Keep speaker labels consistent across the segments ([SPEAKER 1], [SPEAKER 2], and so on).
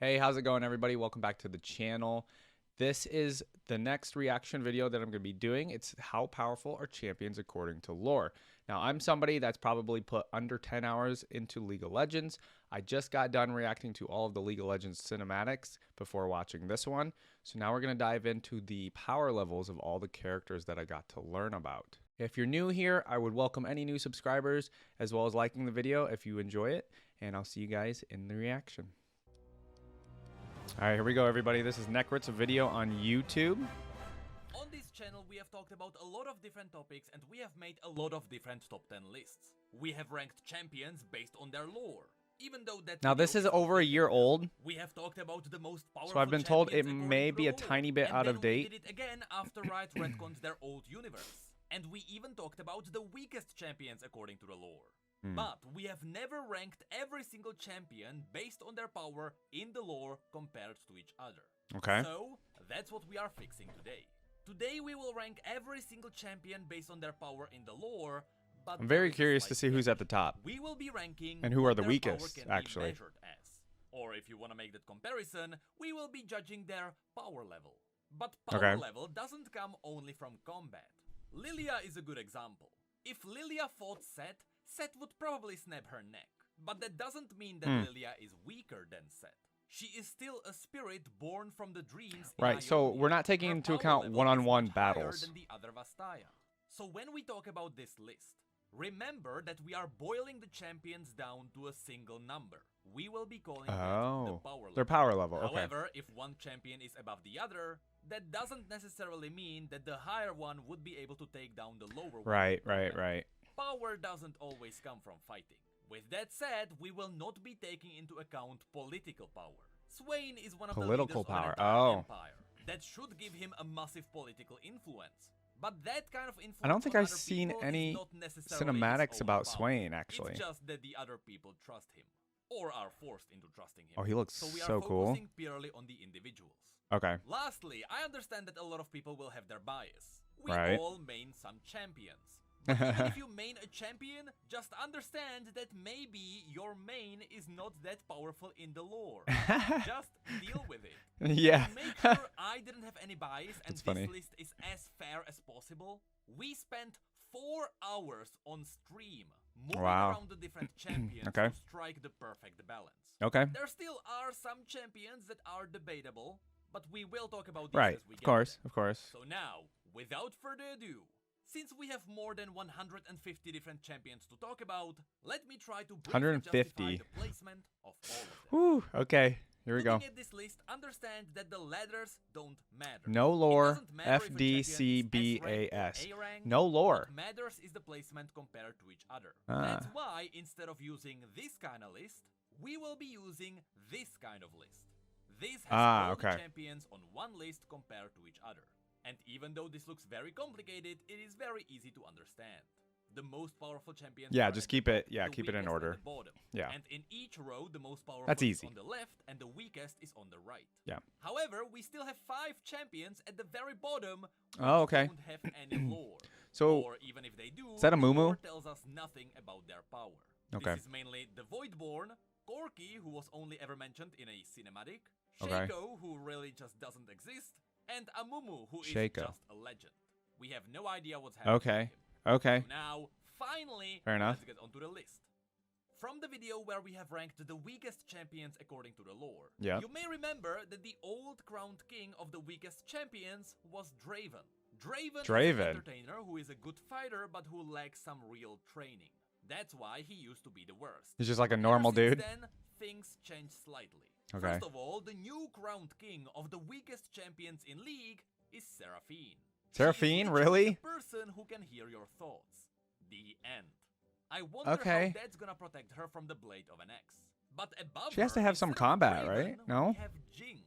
[SPEAKER 1] Hey, how's it going, everybody? Welcome back to the channel. This is the next reaction video that I'm going to be doing. It's how powerful are champions according to lore. Now, I'm somebody that's probably put under 10 hours into League of Legends. I just got done reacting to all of the League of Legends cinematics before watching this one. So now we're going to dive into the power levels of all the characters that I got to learn about. If you're new here, I would welcome any new subscribers as well as liking the video if you enjoy it. And I'll see you guys in the reaction. All right, here we go, everybody. This is Necrit's video on YouTube.
[SPEAKER 2] On this channel, we have talked about a lot of different topics and we have made a lot of different top 10 lists. We have ranked champions based on their lore. Even though that
[SPEAKER 1] Now, this is over a year old.
[SPEAKER 2] We have talked about the most powerful
[SPEAKER 1] So I've been told it
[SPEAKER 2] champions
[SPEAKER 1] may
[SPEAKER 2] according
[SPEAKER 1] be
[SPEAKER 2] to
[SPEAKER 1] a
[SPEAKER 2] lore.
[SPEAKER 1] tiny bit
[SPEAKER 2] And
[SPEAKER 1] out
[SPEAKER 2] then
[SPEAKER 1] of date.
[SPEAKER 2] We did it again after Riot retconned their old universe. And we even talked about the weakest champions according to the lore. But we have never ranked every single champion based on their power in the lore compared to each other.
[SPEAKER 1] Okay.
[SPEAKER 2] So, that's what we are fixing today. Today we will rank every single champion based on their power in the lore, but
[SPEAKER 1] I'm very curious to see who's at the top.
[SPEAKER 2] we will be ranking
[SPEAKER 1] And who are
[SPEAKER 2] what
[SPEAKER 1] the
[SPEAKER 2] their
[SPEAKER 1] weakest,
[SPEAKER 2] power can
[SPEAKER 1] actually.
[SPEAKER 2] be measured as. Or if you want to make that comparison, we will be judging their power level. But power level doesn't come only from combat. Lilia is a good example. If Lilia fought Set, Set would probably snap her neck. But that doesn't mean that Lilia is weaker than Set. She is still a spirit born from the dreams.
[SPEAKER 1] Right, so we're not taking
[SPEAKER 2] Her
[SPEAKER 1] into
[SPEAKER 2] power
[SPEAKER 1] account
[SPEAKER 2] level
[SPEAKER 1] one-on-one
[SPEAKER 2] is much higher
[SPEAKER 1] battles.
[SPEAKER 2] than the other Vastaya. So when we talk about this list, remember that we are boiling the champions down to a single number. We will be calling that the power level.
[SPEAKER 1] Their power level, okay.
[SPEAKER 2] However, if one champion is above the other, that doesn't necessarily mean that the higher one would be able to take down the lower one.
[SPEAKER 1] Right.
[SPEAKER 2] Power doesn't always come from fighting. With that said, we will not be taking into account political power. Swain is one of
[SPEAKER 1] Political
[SPEAKER 2] the leaders
[SPEAKER 1] power,
[SPEAKER 2] of an entire
[SPEAKER 1] oh.
[SPEAKER 2] empire. That should give him a massive political influence. But that kind of influence
[SPEAKER 1] I don't think
[SPEAKER 2] on
[SPEAKER 1] I've
[SPEAKER 2] other
[SPEAKER 1] seen
[SPEAKER 2] people
[SPEAKER 1] any
[SPEAKER 2] is not necessarily his
[SPEAKER 1] cinematics
[SPEAKER 2] own
[SPEAKER 1] about
[SPEAKER 2] power.
[SPEAKER 1] Swain, actually.
[SPEAKER 2] It's just that the other people trust him. Or are forced into trusting him.
[SPEAKER 1] Oh, he looks
[SPEAKER 2] so we are
[SPEAKER 1] so cool.
[SPEAKER 2] focusing purely on the individuals.
[SPEAKER 1] Okay.
[SPEAKER 2] Lastly, I understand that a lot of people will have their bias. We
[SPEAKER 1] Right.
[SPEAKER 2] all main some champions. But even if you main a champion, just understand that maybe your main is not that powerful in the lore. Just deal with it.
[SPEAKER 1] Yeah.
[SPEAKER 2] To make sure I didn't have any bias and
[SPEAKER 1] That's
[SPEAKER 2] this
[SPEAKER 1] funny.
[SPEAKER 2] list is as fair as possible, we spent 4 hours on stream moving around the different champions
[SPEAKER 1] Okay.
[SPEAKER 2] to strike the perfect balance.
[SPEAKER 1] Okay.
[SPEAKER 2] There still are some champions that are debatable, but we will talk about these
[SPEAKER 1] Right.
[SPEAKER 2] as we
[SPEAKER 1] Of
[SPEAKER 2] get
[SPEAKER 1] course.
[SPEAKER 2] there.
[SPEAKER 1] Of course.
[SPEAKER 2] So now, without further ado, since we have more than 150 different champions to talk about, let me try to briefly
[SPEAKER 1] 150.
[SPEAKER 2] justify the placement of all of them.
[SPEAKER 1] Whew. Okay. Here we go.
[SPEAKER 2] Looking at this list, understand that the ladders don't matter.
[SPEAKER 1] No
[SPEAKER 2] It
[SPEAKER 1] lore.
[SPEAKER 2] doesn't matter if a champion is
[SPEAKER 1] FDCBAS.
[SPEAKER 2] S rank or A rank.
[SPEAKER 1] No lore.
[SPEAKER 2] What matters is the placement compared to each other.
[SPEAKER 1] Ah.
[SPEAKER 2] That's why, instead of using this kind of list, we will be using this kind of list. This has all the champions on one list compared to each other. And even though this looks very complicated, it is very easy to understand. The most powerful champions
[SPEAKER 1] Yeah,
[SPEAKER 2] are
[SPEAKER 1] just
[SPEAKER 2] at
[SPEAKER 1] keep
[SPEAKER 2] the
[SPEAKER 1] it.
[SPEAKER 2] top,
[SPEAKER 1] Yeah,
[SPEAKER 2] the
[SPEAKER 1] keep it in
[SPEAKER 2] weakest at
[SPEAKER 1] order.
[SPEAKER 2] the bottom.
[SPEAKER 1] Yeah.
[SPEAKER 2] And in each row, the most powerful
[SPEAKER 1] That's
[SPEAKER 2] is
[SPEAKER 1] easy.
[SPEAKER 2] on the left and the weakest is on the right.
[SPEAKER 1] Yeah.
[SPEAKER 2] However, we still have 5 champions at the very bottom which
[SPEAKER 1] Oh, okay.
[SPEAKER 2] don't have any lore.
[SPEAKER 1] So,
[SPEAKER 2] Or even if they do,
[SPEAKER 1] is that a
[SPEAKER 2] the
[SPEAKER 1] Mumu?
[SPEAKER 2] lore tells us nothing about their power.
[SPEAKER 1] Okay.
[SPEAKER 2] This is mainly the Voidborn, Corki, who was only ever mentioned in a cinematic,
[SPEAKER 1] Okay.
[SPEAKER 2] Shaco, who really just doesn't exist, and Amumu, who is
[SPEAKER 1] Shaco.
[SPEAKER 2] just a legend. We have no idea what's happening.
[SPEAKER 1] Okay.
[SPEAKER 2] to him.
[SPEAKER 1] Okay.
[SPEAKER 2] So now, finally,
[SPEAKER 1] Fair enough.
[SPEAKER 2] let's get onto the list. From the video where we have ranked the weakest champions according to the lore,
[SPEAKER 1] Yeah.
[SPEAKER 2] you may remember that the old crowned king of the weakest champions was Draven. Draven is an entertainer who is a good fighter but who lacks some real training. That's why he used to be the worst.
[SPEAKER 1] He's just like a
[SPEAKER 2] Ever
[SPEAKER 1] normal
[SPEAKER 2] since
[SPEAKER 1] dude.
[SPEAKER 2] Then, things changed slightly.
[SPEAKER 1] Okay.
[SPEAKER 2] First of all, the new crowned king of the weakest champions in League is Seraphine. She is
[SPEAKER 1] Seraphine,
[SPEAKER 2] literally
[SPEAKER 1] really?
[SPEAKER 2] the person who can hear your thoughts. The end. I wonder
[SPEAKER 1] Okay.
[SPEAKER 2] how that's gonna protect her from the blade of an axe. But above
[SPEAKER 1] She has to
[SPEAKER 2] her,
[SPEAKER 1] have some
[SPEAKER 2] instead of
[SPEAKER 1] combat,
[SPEAKER 2] Draven,
[SPEAKER 1] right? No?
[SPEAKER 2] We have Jinx.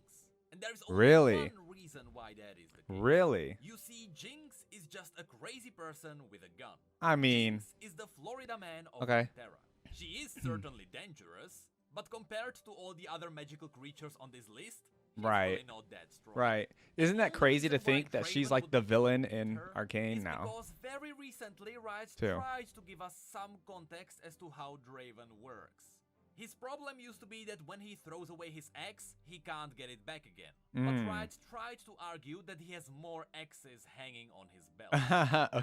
[SPEAKER 2] And there's only
[SPEAKER 1] Really?
[SPEAKER 2] one reason why that is the case.
[SPEAKER 1] Really?
[SPEAKER 2] You see, Jinx is just a crazy person with a gun.
[SPEAKER 1] I mean,
[SPEAKER 2] Jinx is the Florida man of
[SPEAKER 1] Okay.
[SPEAKER 2] Terra. She is certainly dangerous, but compared to all the other magical creatures on this list, she's
[SPEAKER 1] Right.
[SPEAKER 2] really not that strong.
[SPEAKER 1] right. Isn't
[SPEAKER 2] The
[SPEAKER 1] that
[SPEAKER 2] only
[SPEAKER 1] crazy to
[SPEAKER 2] reason why
[SPEAKER 1] think that she's
[SPEAKER 2] Draven
[SPEAKER 1] like
[SPEAKER 2] would
[SPEAKER 1] the
[SPEAKER 2] be
[SPEAKER 1] villain
[SPEAKER 2] with
[SPEAKER 1] in
[SPEAKER 2] her
[SPEAKER 1] ARCANE
[SPEAKER 2] is
[SPEAKER 1] now?
[SPEAKER 2] Because very recently Riot
[SPEAKER 1] Too.
[SPEAKER 2] tried to give us some context as to how Draven works. His problem used to be that when he throws away his axe, he can't get it back again. But Wright tried to argue that he has more axes hanging on his belt.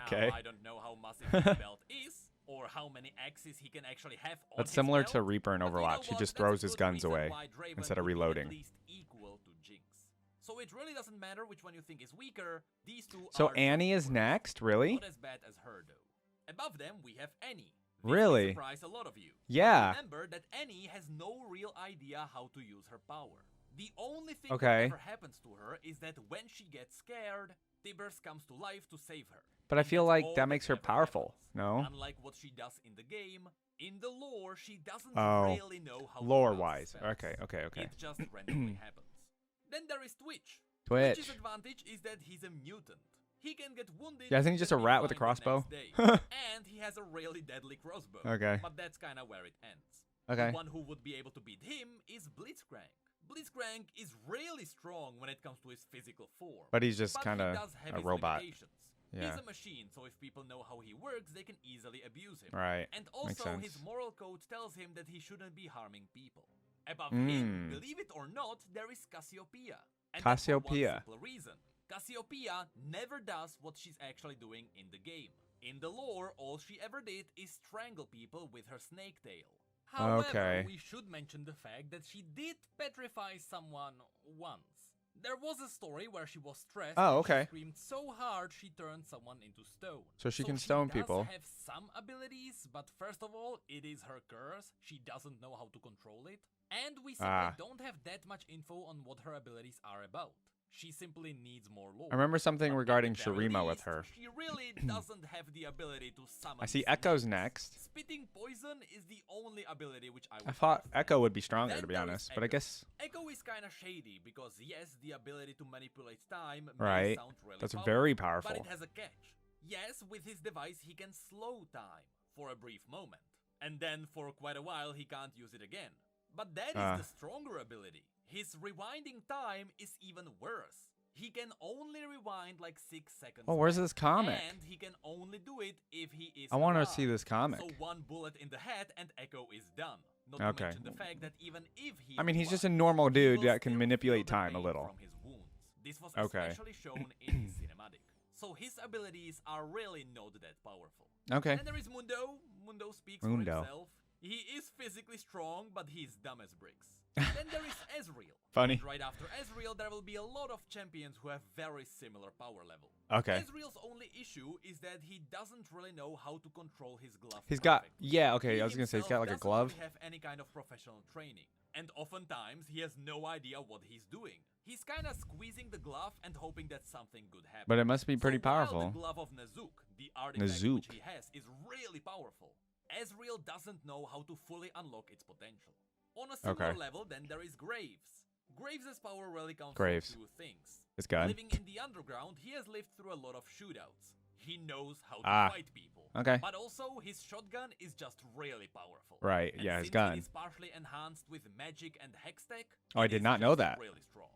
[SPEAKER 1] Okay.
[SPEAKER 2] Now, I don't know how massive his belt is, or how many axes he can actually have on
[SPEAKER 1] That's
[SPEAKER 2] his
[SPEAKER 1] similar
[SPEAKER 2] belt,
[SPEAKER 1] to Reaper in
[SPEAKER 2] but you know
[SPEAKER 1] Overwatch. He
[SPEAKER 2] what?
[SPEAKER 1] just
[SPEAKER 2] That's a
[SPEAKER 1] throws his
[SPEAKER 2] good
[SPEAKER 1] guns
[SPEAKER 2] reason
[SPEAKER 1] away
[SPEAKER 2] why Draven
[SPEAKER 1] instead of
[SPEAKER 2] would be
[SPEAKER 1] reloading.
[SPEAKER 2] At least equal to Jinx. So it really doesn't matter which one you think is weaker. These two
[SPEAKER 1] So
[SPEAKER 2] are
[SPEAKER 1] Annie is next, really?
[SPEAKER 2] not as bad as her though. Above them we have Annie. This
[SPEAKER 1] Really?
[SPEAKER 2] may surprise a lot of you.
[SPEAKER 1] Yeah.
[SPEAKER 2] But remember that Annie has no real idea how to use her power. The only thing
[SPEAKER 1] Okay.
[SPEAKER 2] that ever happens to her is that when she gets scared, Tibbers comes to life to save her.
[SPEAKER 1] But I
[SPEAKER 2] And
[SPEAKER 1] feel
[SPEAKER 2] that's
[SPEAKER 1] like
[SPEAKER 2] all
[SPEAKER 1] that makes her
[SPEAKER 2] ever
[SPEAKER 1] powerful,
[SPEAKER 2] happens.
[SPEAKER 1] no?
[SPEAKER 2] Unlike what she does in the game, in the lore she doesn't
[SPEAKER 1] Oh,
[SPEAKER 2] really know how to
[SPEAKER 1] lore-wise.
[SPEAKER 2] cast spells.
[SPEAKER 1] Okay.
[SPEAKER 2] It just randomly happens. Then there is Twitch.
[SPEAKER 1] Twitch.
[SPEAKER 2] Twitch's advantage is that he's a mutant. He can get wounded.
[SPEAKER 1] Yeah, isn't he just a
[SPEAKER 2] and
[SPEAKER 1] rat with a
[SPEAKER 2] be fine the
[SPEAKER 1] crossbow?
[SPEAKER 2] next day. And he has a really deadly crossbow.
[SPEAKER 1] Okay.
[SPEAKER 2] But that's kind of where it ends.
[SPEAKER 1] Okay.
[SPEAKER 2] The one who would be able to beat him is Blitzcrank. Blitzcrank is really strong when it comes to his physical form.
[SPEAKER 1] But he's just
[SPEAKER 2] But
[SPEAKER 1] kind
[SPEAKER 2] he
[SPEAKER 1] of
[SPEAKER 2] does have
[SPEAKER 1] a
[SPEAKER 2] his
[SPEAKER 1] robot.
[SPEAKER 2] limitations.
[SPEAKER 1] Yeah.
[SPEAKER 2] He's a machine, so if people know how he works, they can easily abuse him.
[SPEAKER 1] Right.
[SPEAKER 2] And
[SPEAKER 1] Makes
[SPEAKER 2] also, his
[SPEAKER 1] sense.
[SPEAKER 2] moral code tells him that he shouldn't be harming people. Above him, believe it or not, there is Cassiopeia. And that's for one
[SPEAKER 1] Cassiopeia.
[SPEAKER 2] simple reason. Cassiopeia never does what she's actually doing in the game. In the lore, all she ever did is strangle people with her snake tail. However,
[SPEAKER 1] Okay.
[SPEAKER 2] we should mention the fact that she did petrify someone once. There was a story where she was stressed
[SPEAKER 1] Oh,
[SPEAKER 2] and
[SPEAKER 1] okay.
[SPEAKER 2] she screamed so hard she turned someone into stone.
[SPEAKER 1] So she can stone people.
[SPEAKER 2] She does have some abilities, but first of all, it is her curse. She doesn't know how to control it. And we simply don't have that much info on what her abilities are about. She simply needs more lore.
[SPEAKER 1] I remember something
[SPEAKER 2] But
[SPEAKER 1] regarding
[SPEAKER 2] at the very
[SPEAKER 1] Shurima with
[SPEAKER 2] least,
[SPEAKER 1] her.
[SPEAKER 2] She really doesn't have the ability to summon
[SPEAKER 1] I see
[SPEAKER 2] snakes.
[SPEAKER 1] Echo's next.
[SPEAKER 2] Spitting poison is the only ability which I would
[SPEAKER 1] I thought
[SPEAKER 2] understand.
[SPEAKER 1] Echo would be stronger,
[SPEAKER 2] Then
[SPEAKER 1] to be
[SPEAKER 2] there is
[SPEAKER 1] honest. But I
[SPEAKER 2] Echo.
[SPEAKER 1] guess...
[SPEAKER 2] Echo is kinda shady because yes, the ability to manipulate time
[SPEAKER 1] Right.
[SPEAKER 2] may sound really
[SPEAKER 1] That's
[SPEAKER 2] powerful,
[SPEAKER 1] very
[SPEAKER 2] but
[SPEAKER 1] powerful.
[SPEAKER 2] it has a catch. Yes, with his device he can slow time for a brief moment, and then for quite a while he can't use it again. But that is the stronger ability. His rewinding time is even worse. He can only rewind like 6 seconds.
[SPEAKER 1] Oh, where's
[SPEAKER 2] back,
[SPEAKER 1] this comic?
[SPEAKER 2] And he can only do it if he is
[SPEAKER 1] I want to
[SPEAKER 2] alive.
[SPEAKER 1] see this comic.
[SPEAKER 2] So one bullet in the head and Echo is done. Not
[SPEAKER 1] Okay.
[SPEAKER 2] to mention the fact that even if he
[SPEAKER 1] I mean, he's
[SPEAKER 2] is
[SPEAKER 1] just a
[SPEAKER 2] alive,
[SPEAKER 1] normal
[SPEAKER 2] he
[SPEAKER 1] dude
[SPEAKER 2] will
[SPEAKER 1] that can
[SPEAKER 2] still
[SPEAKER 1] manipulate
[SPEAKER 2] feel the
[SPEAKER 1] time a
[SPEAKER 2] pain
[SPEAKER 1] little.
[SPEAKER 2] From his wounds. This was
[SPEAKER 1] Okay.
[SPEAKER 2] especially shown in his cinematic. So his abilities are really not that powerful.
[SPEAKER 1] Okay.
[SPEAKER 2] Then there is Mundo. Mundo speaks
[SPEAKER 1] Mundo.
[SPEAKER 2] for himself. He is physically strong, but he's dumb as bricks. Then there is Ezreal.
[SPEAKER 1] Funny.
[SPEAKER 2] And right after Ezreal, there will be a lot of champions who have very similar power level.
[SPEAKER 1] Okay.
[SPEAKER 2] Ezreal's only issue is that he doesn't really know how to control his glove.
[SPEAKER 1] He's got...
[SPEAKER 2] perfectly.
[SPEAKER 1] Yeah, okay.
[SPEAKER 2] He
[SPEAKER 1] I was going to say, he's got
[SPEAKER 2] himself
[SPEAKER 1] like a
[SPEAKER 2] doesn't
[SPEAKER 1] glove.
[SPEAKER 2] really have any kind of professional training, and oftentimes he has no idea what he's doing. He's kind of squeezing the glove and hoping that something good happens.
[SPEAKER 1] But it must be pretty
[SPEAKER 2] So while
[SPEAKER 1] powerful.
[SPEAKER 2] the glove of Nazook, the artifact
[SPEAKER 1] Nazook.
[SPEAKER 2] which he has, is really powerful, Ezreal doesn't know how to fully unlock its potential. On a similar
[SPEAKER 1] Okay.
[SPEAKER 2] level, then there is Graves. Graves' power really comes
[SPEAKER 1] Graves.
[SPEAKER 2] from two things.
[SPEAKER 1] His gun.
[SPEAKER 2] Living in the underground, he has lived through a lot of shootouts. He knows how to
[SPEAKER 1] Ah.
[SPEAKER 2] fight people.
[SPEAKER 1] Okay.
[SPEAKER 2] But also, his shotgun is just really powerful.
[SPEAKER 1] Right,
[SPEAKER 2] And
[SPEAKER 1] yeah, his
[SPEAKER 2] since
[SPEAKER 1] gun.
[SPEAKER 2] It is partially enhanced with magic and hextech.
[SPEAKER 1] Oh, I
[SPEAKER 2] it
[SPEAKER 1] did
[SPEAKER 2] is
[SPEAKER 1] not know
[SPEAKER 2] just
[SPEAKER 1] that.
[SPEAKER 2] Really strong.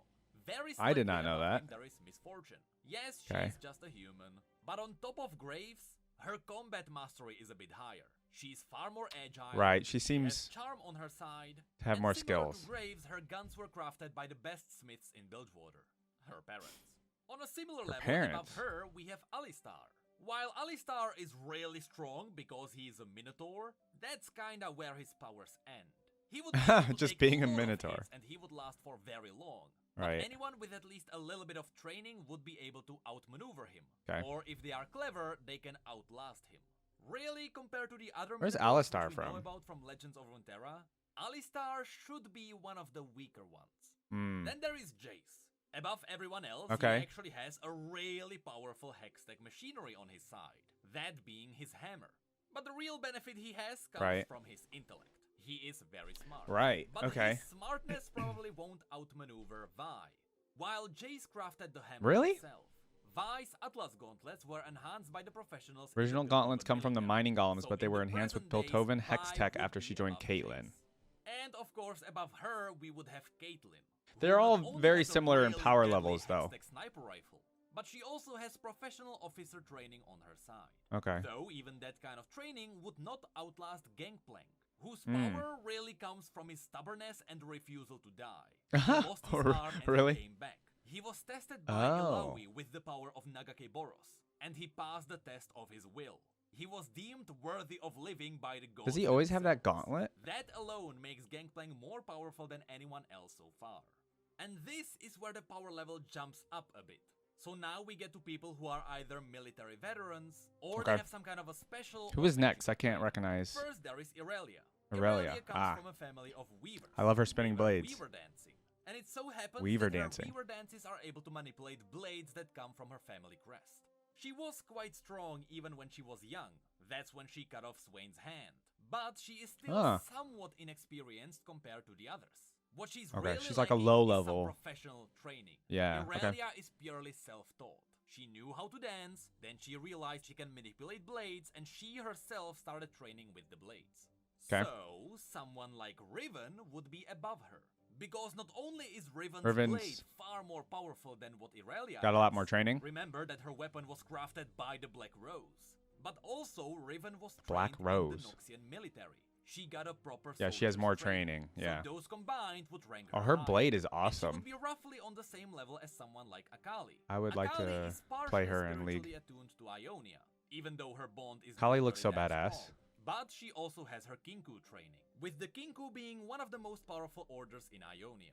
[SPEAKER 2] Very
[SPEAKER 1] I did
[SPEAKER 2] slightly
[SPEAKER 1] not know
[SPEAKER 2] above
[SPEAKER 1] that.
[SPEAKER 2] him, there is Misfortune. Yes,
[SPEAKER 1] Okay.
[SPEAKER 2] she's just a human. But on top of Graves, her combat mastery is a bit higher. She's far more agile.
[SPEAKER 1] Right, she
[SPEAKER 2] has
[SPEAKER 1] seems
[SPEAKER 2] charm on her side.
[SPEAKER 1] to have
[SPEAKER 2] and
[SPEAKER 1] more
[SPEAKER 2] similar to
[SPEAKER 1] skills.
[SPEAKER 2] Graves, her guns were crafted by the best smiths in Bilgewater, her parents. On a similar level
[SPEAKER 1] parents?
[SPEAKER 2] above her, we have Alistar. While Alistar is really strong because he is a Minotaur, that's kinda where his powers end. He would be able to
[SPEAKER 1] Just
[SPEAKER 2] take
[SPEAKER 1] being a
[SPEAKER 2] lot of
[SPEAKER 1] Minotaur.
[SPEAKER 2] hits and he would last for very long.
[SPEAKER 1] Right.
[SPEAKER 2] But anyone with at least a little bit of training would be able to outmaneuver him.
[SPEAKER 1] Okay.
[SPEAKER 2] Or if they are clever, they can outlast him. Really, compared to the other
[SPEAKER 1] Where's
[SPEAKER 2] Minotaurs
[SPEAKER 1] Alistar
[SPEAKER 2] which we know
[SPEAKER 1] from?
[SPEAKER 2] about from Legends of Runeterra, Alistar should be one of the weaker ones.
[SPEAKER 1] Hmm.
[SPEAKER 2] Then there is Jace. Above everyone else,
[SPEAKER 1] Okay.
[SPEAKER 2] he actually has a really powerful hextech machinery on his side, that being his hammer. But the real benefit he has comes
[SPEAKER 1] Right.
[SPEAKER 2] from his intellect. He is very smart.
[SPEAKER 1] Right,
[SPEAKER 2] But
[SPEAKER 1] okay.
[SPEAKER 2] his smartness probably won't outmaneuver Vi. While Jace crafted the hammer
[SPEAKER 1] Really?
[SPEAKER 2] himself, Vi's Atlas gauntlets were enhanced by the professionals. in
[SPEAKER 1] Original
[SPEAKER 2] the
[SPEAKER 1] gauntlets
[SPEAKER 2] Piltover
[SPEAKER 1] come from the
[SPEAKER 2] Millennium.
[SPEAKER 1] mining golems,
[SPEAKER 2] So
[SPEAKER 1] but they
[SPEAKER 2] in
[SPEAKER 1] were
[SPEAKER 2] the
[SPEAKER 1] enhanced with
[SPEAKER 2] present days,
[SPEAKER 1] Piltovan Hex
[SPEAKER 2] Vi
[SPEAKER 1] Tech
[SPEAKER 2] would
[SPEAKER 1] after
[SPEAKER 2] be
[SPEAKER 1] she joined
[SPEAKER 2] above
[SPEAKER 1] Caitlyn.
[SPEAKER 2] Jace. And of course, above her, we would have Caitlyn. who
[SPEAKER 1] They're
[SPEAKER 2] not
[SPEAKER 1] all
[SPEAKER 2] only
[SPEAKER 1] very
[SPEAKER 2] has a
[SPEAKER 1] similar in
[SPEAKER 2] really
[SPEAKER 1] power
[SPEAKER 2] deadly
[SPEAKER 1] levels, though.
[SPEAKER 2] Hextech sniper rifle, but she also has professional officer training on her side.
[SPEAKER 1] Okay.
[SPEAKER 2] Though even that kind of training would not outlast Gangplank, whose power really comes from his stubbornness and refusal to die. He lost his arm and
[SPEAKER 1] Really?
[SPEAKER 2] he came back. He was tested by Ilaoi with the power of Nagake Boros, and he passed the test of his will. He was deemed worthy of living by the gods.
[SPEAKER 1] Does he always have that gauntlet?
[SPEAKER 2] That alone makes Gangplank more powerful than anyone else so far. And this is where the power level jumps up a bit. So now we get to people who are either military veterans, or they have some kind of a special...
[SPEAKER 1] Who is next? I can't recognize.
[SPEAKER 2] First, there is Irelia.
[SPEAKER 1] Irelia
[SPEAKER 2] comes from a family of weavers.
[SPEAKER 1] I love her spinning blades.
[SPEAKER 2] Weaver dancing. And it so happens
[SPEAKER 1] Weaver
[SPEAKER 2] that
[SPEAKER 1] dancing.
[SPEAKER 2] her weaver dances are able to manipulate blades that come from her family crest. She was quite strong even when she was young. That's when she cut off Swain's hand. But she is still somewhat inexperienced compared to the others. What she's really
[SPEAKER 1] she's like a
[SPEAKER 2] lacking
[SPEAKER 1] low
[SPEAKER 2] is
[SPEAKER 1] level
[SPEAKER 2] some professional training.
[SPEAKER 1] Yeah,
[SPEAKER 2] Irelia is purely self-taught. She knew how to dance, then she realized she can manipulate blades, and she herself started training with the blades.
[SPEAKER 1] Okay.
[SPEAKER 2] So, someone like Riven would be above her. Because not only is Riven's blade far more powerful than what Irelia
[SPEAKER 1] got a lot more training.
[SPEAKER 2] Remember that her weapon was crafted by the Black Rose. But also, Riven was
[SPEAKER 1] Black
[SPEAKER 2] trained
[SPEAKER 1] Rose.
[SPEAKER 2] in the Noxian military. She got a proper
[SPEAKER 1] She has more
[SPEAKER 2] soldier's
[SPEAKER 1] training. Yeah.
[SPEAKER 2] So those combined would rank
[SPEAKER 1] Oh,
[SPEAKER 2] her
[SPEAKER 1] her
[SPEAKER 2] high.
[SPEAKER 1] blade is
[SPEAKER 2] And she
[SPEAKER 1] awesome.
[SPEAKER 2] would be roughly on the same level as someone like Akali.
[SPEAKER 1] I would like
[SPEAKER 2] Akali
[SPEAKER 1] to
[SPEAKER 2] is partially
[SPEAKER 1] play her in League.
[SPEAKER 2] spiritually attuned to Ionia, even though her bond is
[SPEAKER 1] Akali
[SPEAKER 2] not
[SPEAKER 1] looks so
[SPEAKER 2] really that
[SPEAKER 1] badass.
[SPEAKER 2] strong. But she also has her Kinku training, with the Kinku being one of the most powerful orders in Ionia.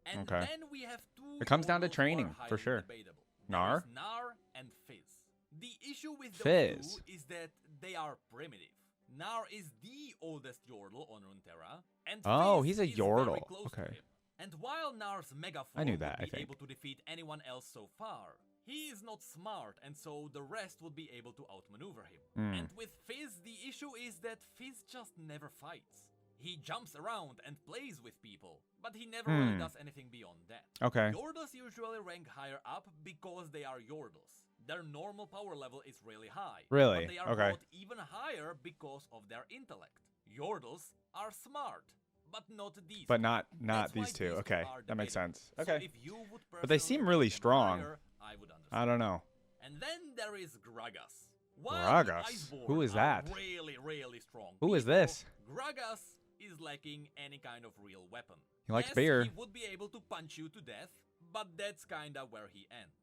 [SPEAKER 2] And then we have two
[SPEAKER 1] It comes down to
[SPEAKER 2] orders who are
[SPEAKER 1] training, for
[SPEAKER 2] highly
[SPEAKER 1] sure.
[SPEAKER 2] debatable.
[SPEAKER 1] Nar?
[SPEAKER 2] There is Nar and Fizz. The issue with
[SPEAKER 1] Fizz.
[SPEAKER 2] those two is that they are primitive. Nar is the oldest Yordle on Runeterra, and Fizz
[SPEAKER 1] he's a
[SPEAKER 2] is
[SPEAKER 1] Yordle.
[SPEAKER 2] very close to him. And while Nar's Mega
[SPEAKER 1] I knew
[SPEAKER 2] Form
[SPEAKER 1] that,
[SPEAKER 2] would
[SPEAKER 1] I
[SPEAKER 2] be
[SPEAKER 1] think.
[SPEAKER 2] able to defeat anyone else so far, he is not smart, and so the rest would be able to outmaneuver him. And with Fizz, the issue is that Fizz just never fights. He jumps around and plays with people, but he never really does anything beyond that.
[SPEAKER 1] Okay.
[SPEAKER 2] Yordles usually rank higher up because they are Yordles. Their normal power level is really high.
[SPEAKER 1] Really?
[SPEAKER 2] But they are brought even higher because of their intellect. Yordles are smart, but not these.
[SPEAKER 1] But not
[SPEAKER 2] That's why
[SPEAKER 1] these two.
[SPEAKER 2] two
[SPEAKER 1] Okay,
[SPEAKER 2] are
[SPEAKER 1] that makes
[SPEAKER 2] debatable.
[SPEAKER 1] sense.
[SPEAKER 2] So
[SPEAKER 1] Okay.
[SPEAKER 2] if you would
[SPEAKER 1] But they seem
[SPEAKER 2] personally
[SPEAKER 1] really
[SPEAKER 2] rank them
[SPEAKER 1] strong.
[SPEAKER 2] higher, I would understand.
[SPEAKER 1] I don't know.
[SPEAKER 2] And then there is Gragas. While
[SPEAKER 1] Gragas?
[SPEAKER 2] Iceborn
[SPEAKER 1] Who is
[SPEAKER 2] are
[SPEAKER 1] that?
[SPEAKER 2] really, really strong
[SPEAKER 1] Who is
[SPEAKER 2] people,
[SPEAKER 1] this?
[SPEAKER 2] Gragas is lacking any kind of real weapon.
[SPEAKER 1] He likes
[SPEAKER 2] Yes,
[SPEAKER 1] beer.
[SPEAKER 2] He would be able to punch you to death, but that's kinda where he ends.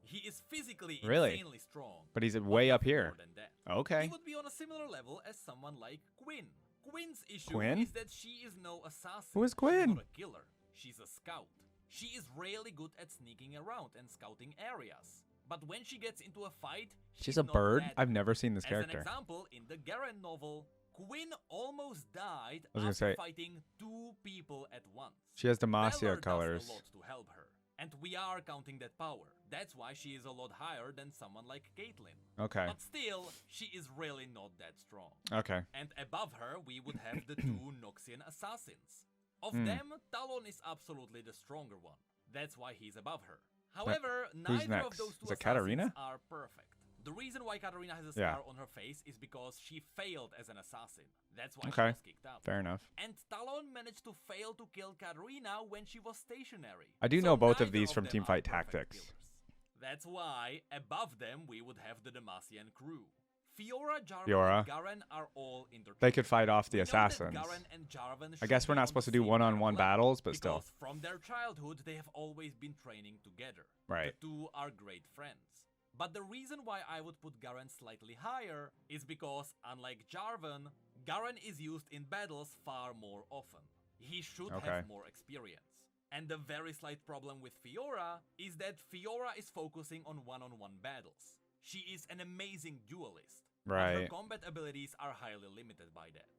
[SPEAKER 2] He is physically insanely strong.
[SPEAKER 1] But he's
[SPEAKER 2] but
[SPEAKER 1] way
[SPEAKER 2] not
[SPEAKER 1] up here.
[SPEAKER 2] more than that.
[SPEAKER 1] Okay.
[SPEAKER 2] He would be on a similar level as someone like Quinn. Quinn's issue
[SPEAKER 1] Quinn?
[SPEAKER 2] is that she is no assassin.
[SPEAKER 1] Who is
[SPEAKER 2] She's
[SPEAKER 1] Quinn?
[SPEAKER 2] not a killer. She's a scout. She is really good at sneaking around and scouting areas. But when she gets into a fight,
[SPEAKER 1] She's a
[SPEAKER 2] not
[SPEAKER 1] bird?
[SPEAKER 2] that
[SPEAKER 1] I've
[SPEAKER 2] good.
[SPEAKER 1] never seen this
[SPEAKER 2] As
[SPEAKER 1] character.
[SPEAKER 2] an example, in the Garen novel, Quinn almost died
[SPEAKER 1] I was gonna
[SPEAKER 2] after
[SPEAKER 1] say-
[SPEAKER 2] fighting two people at once.
[SPEAKER 1] She has Demacia
[SPEAKER 2] Valor
[SPEAKER 1] colors.
[SPEAKER 2] does a lot to help her, and we are counting that power. That's why she is a lot higher than someone like Caitlyn.
[SPEAKER 1] Okay.
[SPEAKER 2] But still, she is really not that strong.
[SPEAKER 1] Okay.
[SPEAKER 2] And above her, we would have the two Noxian assassins. Of them, Talon is absolutely the stronger one. That's why he's above her. However, neither of
[SPEAKER 1] next?
[SPEAKER 2] those two
[SPEAKER 1] Is it
[SPEAKER 2] assassins
[SPEAKER 1] Katarina?
[SPEAKER 2] are perfect. The reason why Katarina has a scar on her face is because she failed as an assassin. That's why she was kicked out.
[SPEAKER 1] Fair enough.
[SPEAKER 2] And Talon managed to fail to kill Katarina when she was stationary.
[SPEAKER 1] I do
[SPEAKER 2] So
[SPEAKER 1] know both of
[SPEAKER 2] neither
[SPEAKER 1] these from
[SPEAKER 2] them are
[SPEAKER 1] Teamfight
[SPEAKER 2] perfect
[SPEAKER 1] Tactics.
[SPEAKER 2] killers. That's why, above them, we would have the Demacian crew. Fiora, Jarvan,
[SPEAKER 1] Fiora.
[SPEAKER 2] and Garen are all interchangeable.
[SPEAKER 1] They could fight off the
[SPEAKER 2] We know that
[SPEAKER 1] assassins.
[SPEAKER 2] Garen and Jarvan
[SPEAKER 1] I guess
[SPEAKER 2] should
[SPEAKER 1] we're
[SPEAKER 2] be
[SPEAKER 1] not
[SPEAKER 2] on
[SPEAKER 1] supposed
[SPEAKER 2] the
[SPEAKER 1] to do
[SPEAKER 2] same
[SPEAKER 1] one-on-one
[SPEAKER 2] level,
[SPEAKER 1] battles, but still.
[SPEAKER 2] because from their childhood, they have always been training together.
[SPEAKER 1] Right.
[SPEAKER 2] The two are great friends. But the reason why I would put Garen slightly higher is because, unlike Jarvan, Garen is used in battles far more often. He should have more experience. And the very slight problem with Fiora is that Fiora is focusing on one-on-one battles. She is an amazing duelist. But her
[SPEAKER 1] Right.
[SPEAKER 2] combat abilities are highly limited by that.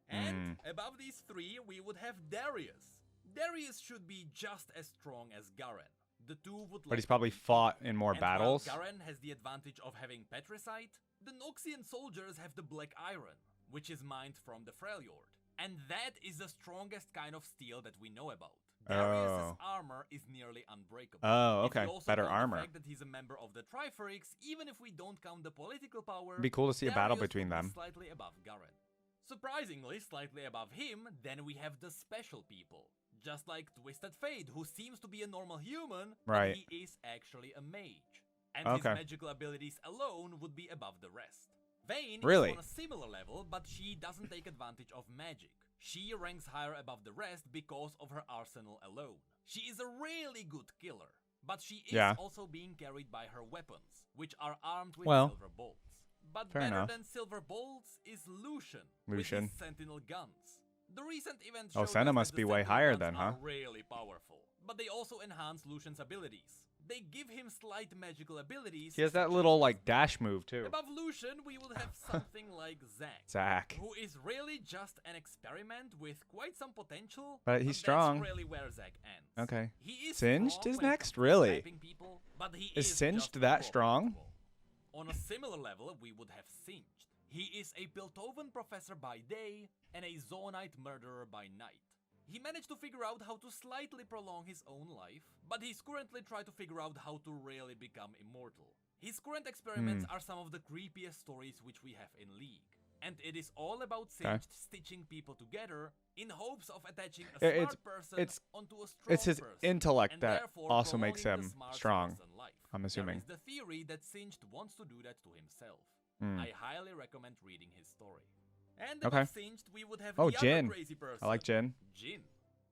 [SPEAKER 2] And above these three, we would have Darius. Darius should be just as strong as Garen. The two would
[SPEAKER 1] But he's
[SPEAKER 2] likely
[SPEAKER 1] probably
[SPEAKER 2] be
[SPEAKER 1] fought
[SPEAKER 2] even.
[SPEAKER 1] in more
[SPEAKER 2] And while
[SPEAKER 1] battles.
[SPEAKER 2] Garen has the advantage of having Petricite, the Noxian soldiers have the Black Iron, which is mined from the Freljord. And that is the strongest kind of steel that we know about. Darius' armor is nearly unbreakable.
[SPEAKER 1] Oh,
[SPEAKER 2] If we
[SPEAKER 1] okay.
[SPEAKER 2] also
[SPEAKER 1] Better
[SPEAKER 2] count
[SPEAKER 1] armor.
[SPEAKER 2] The fact that he's a member of the Triferix, even if we don't count the political power,
[SPEAKER 1] It'd be cool to see a battle
[SPEAKER 2] Darius
[SPEAKER 1] between
[SPEAKER 2] would be
[SPEAKER 1] them.
[SPEAKER 2] Slightly above Garen. Surprisingly, slightly above him, then we have the special people. Just like Twisted Fate, who seems to be a normal human,
[SPEAKER 1] Right.
[SPEAKER 2] but he is actually a mage. And his magical abilities alone would be above the rest. Vayne
[SPEAKER 1] Really?
[SPEAKER 2] is on a similar level, but she doesn't take advantage of magic. She ranks higher above the rest because of her arsenal alone. She is a really good killer, but she is also being carried by her weapons, which are armed with silver bolts. But better than silver bolts is Lucian with his Sentinel guns. The recent event showed
[SPEAKER 1] Senna must be way higher then, huh?
[SPEAKER 2] Are really powerful, but they also enhance Lucian's abilities. They give him slight magical abilities.
[SPEAKER 1] He has that little like dash move too.
[SPEAKER 2] Above Lucian, we would have something like
[SPEAKER 1] Zac,
[SPEAKER 2] who is really just an experiment with quite some potential.
[SPEAKER 1] But he's strong.
[SPEAKER 2] That's really where Zac ends.
[SPEAKER 1] Okay.
[SPEAKER 2] He is
[SPEAKER 1] Singed is next, really?
[SPEAKER 2] People, but he
[SPEAKER 1] is Singed that strong?
[SPEAKER 2] On a similar level, we would have Singed. He is a Piltovan professor by day and a Zonite murderer by night. He managed to figure out how to slightly prolong his own life, but he's currently trying to figure out how to really become immortal. His current experiments are some of the creepiest stories which we have in League. And it is all about Singed stitching people together in hopes of attaching a smart person onto a strong
[SPEAKER 1] It's his
[SPEAKER 2] person,
[SPEAKER 1] intellect that also makes him strong, I'm assuming.
[SPEAKER 2] There is the theory that Singed wants to do that to himself. I highly recommend reading his story. And above Singed, we would have the other crazy person.
[SPEAKER 1] I like Jin.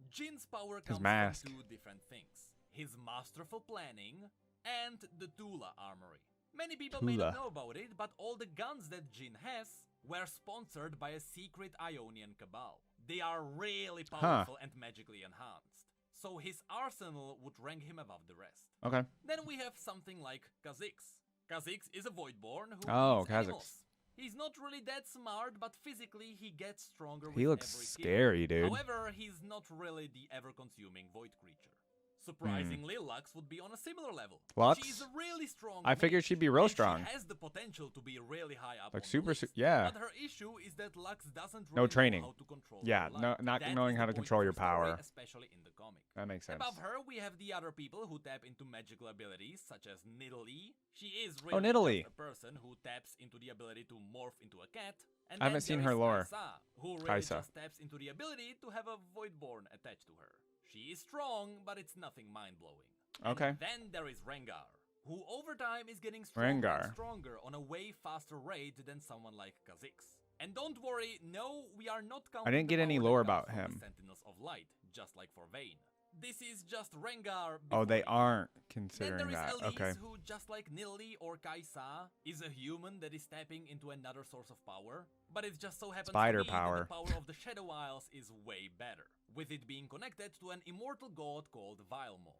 [SPEAKER 2] Jin's power comes from two different things. His masterful planning and the Tula armory. Many people may not know about it, but all the guns that Jin has were sponsored by a secret Ionian cabal. They are really powerful and magically enhanced. So his arsenal would rank him above the rest.
[SPEAKER 1] Okay.
[SPEAKER 2] Then we have something like Kha'Zix. Kha'Zix is a Voidborn who
[SPEAKER 1] eats
[SPEAKER 2] Kha'Zix.
[SPEAKER 1] Animals.
[SPEAKER 2] He's not really that smart, but physically he gets stronger with
[SPEAKER 1] He looks
[SPEAKER 2] every
[SPEAKER 1] scary,
[SPEAKER 2] kill.
[SPEAKER 1] dude.
[SPEAKER 2] However, he's not really the ever-consuming void creature. Surprisingly, Lux would be on a similar level.
[SPEAKER 1] Lux?
[SPEAKER 2] She's a really strong
[SPEAKER 1] I figured she'd be real strong.
[SPEAKER 2] She has the potential to be really high up
[SPEAKER 1] Like
[SPEAKER 2] on
[SPEAKER 1] super,
[SPEAKER 2] the list,
[SPEAKER 1] yeah.
[SPEAKER 2] But her issue is that Lux doesn't really
[SPEAKER 1] No training.
[SPEAKER 2] know how to control
[SPEAKER 1] Yeah,
[SPEAKER 2] her life.
[SPEAKER 1] not
[SPEAKER 2] That
[SPEAKER 1] knowing
[SPEAKER 2] is
[SPEAKER 1] how
[SPEAKER 2] the
[SPEAKER 1] to
[SPEAKER 2] point
[SPEAKER 1] control
[SPEAKER 2] of
[SPEAKER 1] your
[SPEAKER 2] the story,
[SPEAKER 1] power.
[SPEAKER 2] especially in the comic.
[SPEAKER 1] That makes sense.
[SPEAKER 2] Above her, we have the other people who tap into magical abilities, such as Nidalee. She is really
[SPEAKER 1] Nidalee.
[SPEAKER 2] just a person who taps into the ability to morph into a cat. And
[SPEAKER 1] I haven't
[SPEAKER 2] then
[SPEAKER 1] seen
[SPEAKER 2] there
[SPEAKER 1] her
[SPEAKER 2] is
[SPEAKER 1] lore.
[SPEAKER 2] Kaisa, who really
[SPEAKER 1] Kaisa.
[SPEAKER 2] just taps into the ability to have a Voidborn attached to her. She is strong, but it's nothing mind-blowing.
[SPEAKER 1] Okay.
[SPEAKER 2] And then there is Rengar, who over time is getting stronger and stronger on a way faster rate than someone like Kha'Zix. And don't worry, no, we are not counting
[SPEAKER 1] I didn't get any lore about him.
[SPEAKER 2] Sentinels of Light, just like for Vayne. This is just Rengar.
[SPEAKER 1] Oh, they aren't
[SPEAKER 2] Then
[SPEAKER 1] considering
[SPEAKER 2] there
[SPEAKER 1] that.
[SPEAKER 2] is Elise,
[SPEAKER 1] Okay.
[SPEAKER 2] who, just like Nidalee or Kaisa, is a human that is tapping into another source of power. But it just so happens
[SPEAKER 1] Spider
[SPEAKER 2] to be
[SPEAKER 1] power.
[SPEAKER 2] that the power of the Shadow Isles is way better, with it being connected to an immortal god called Vilemo.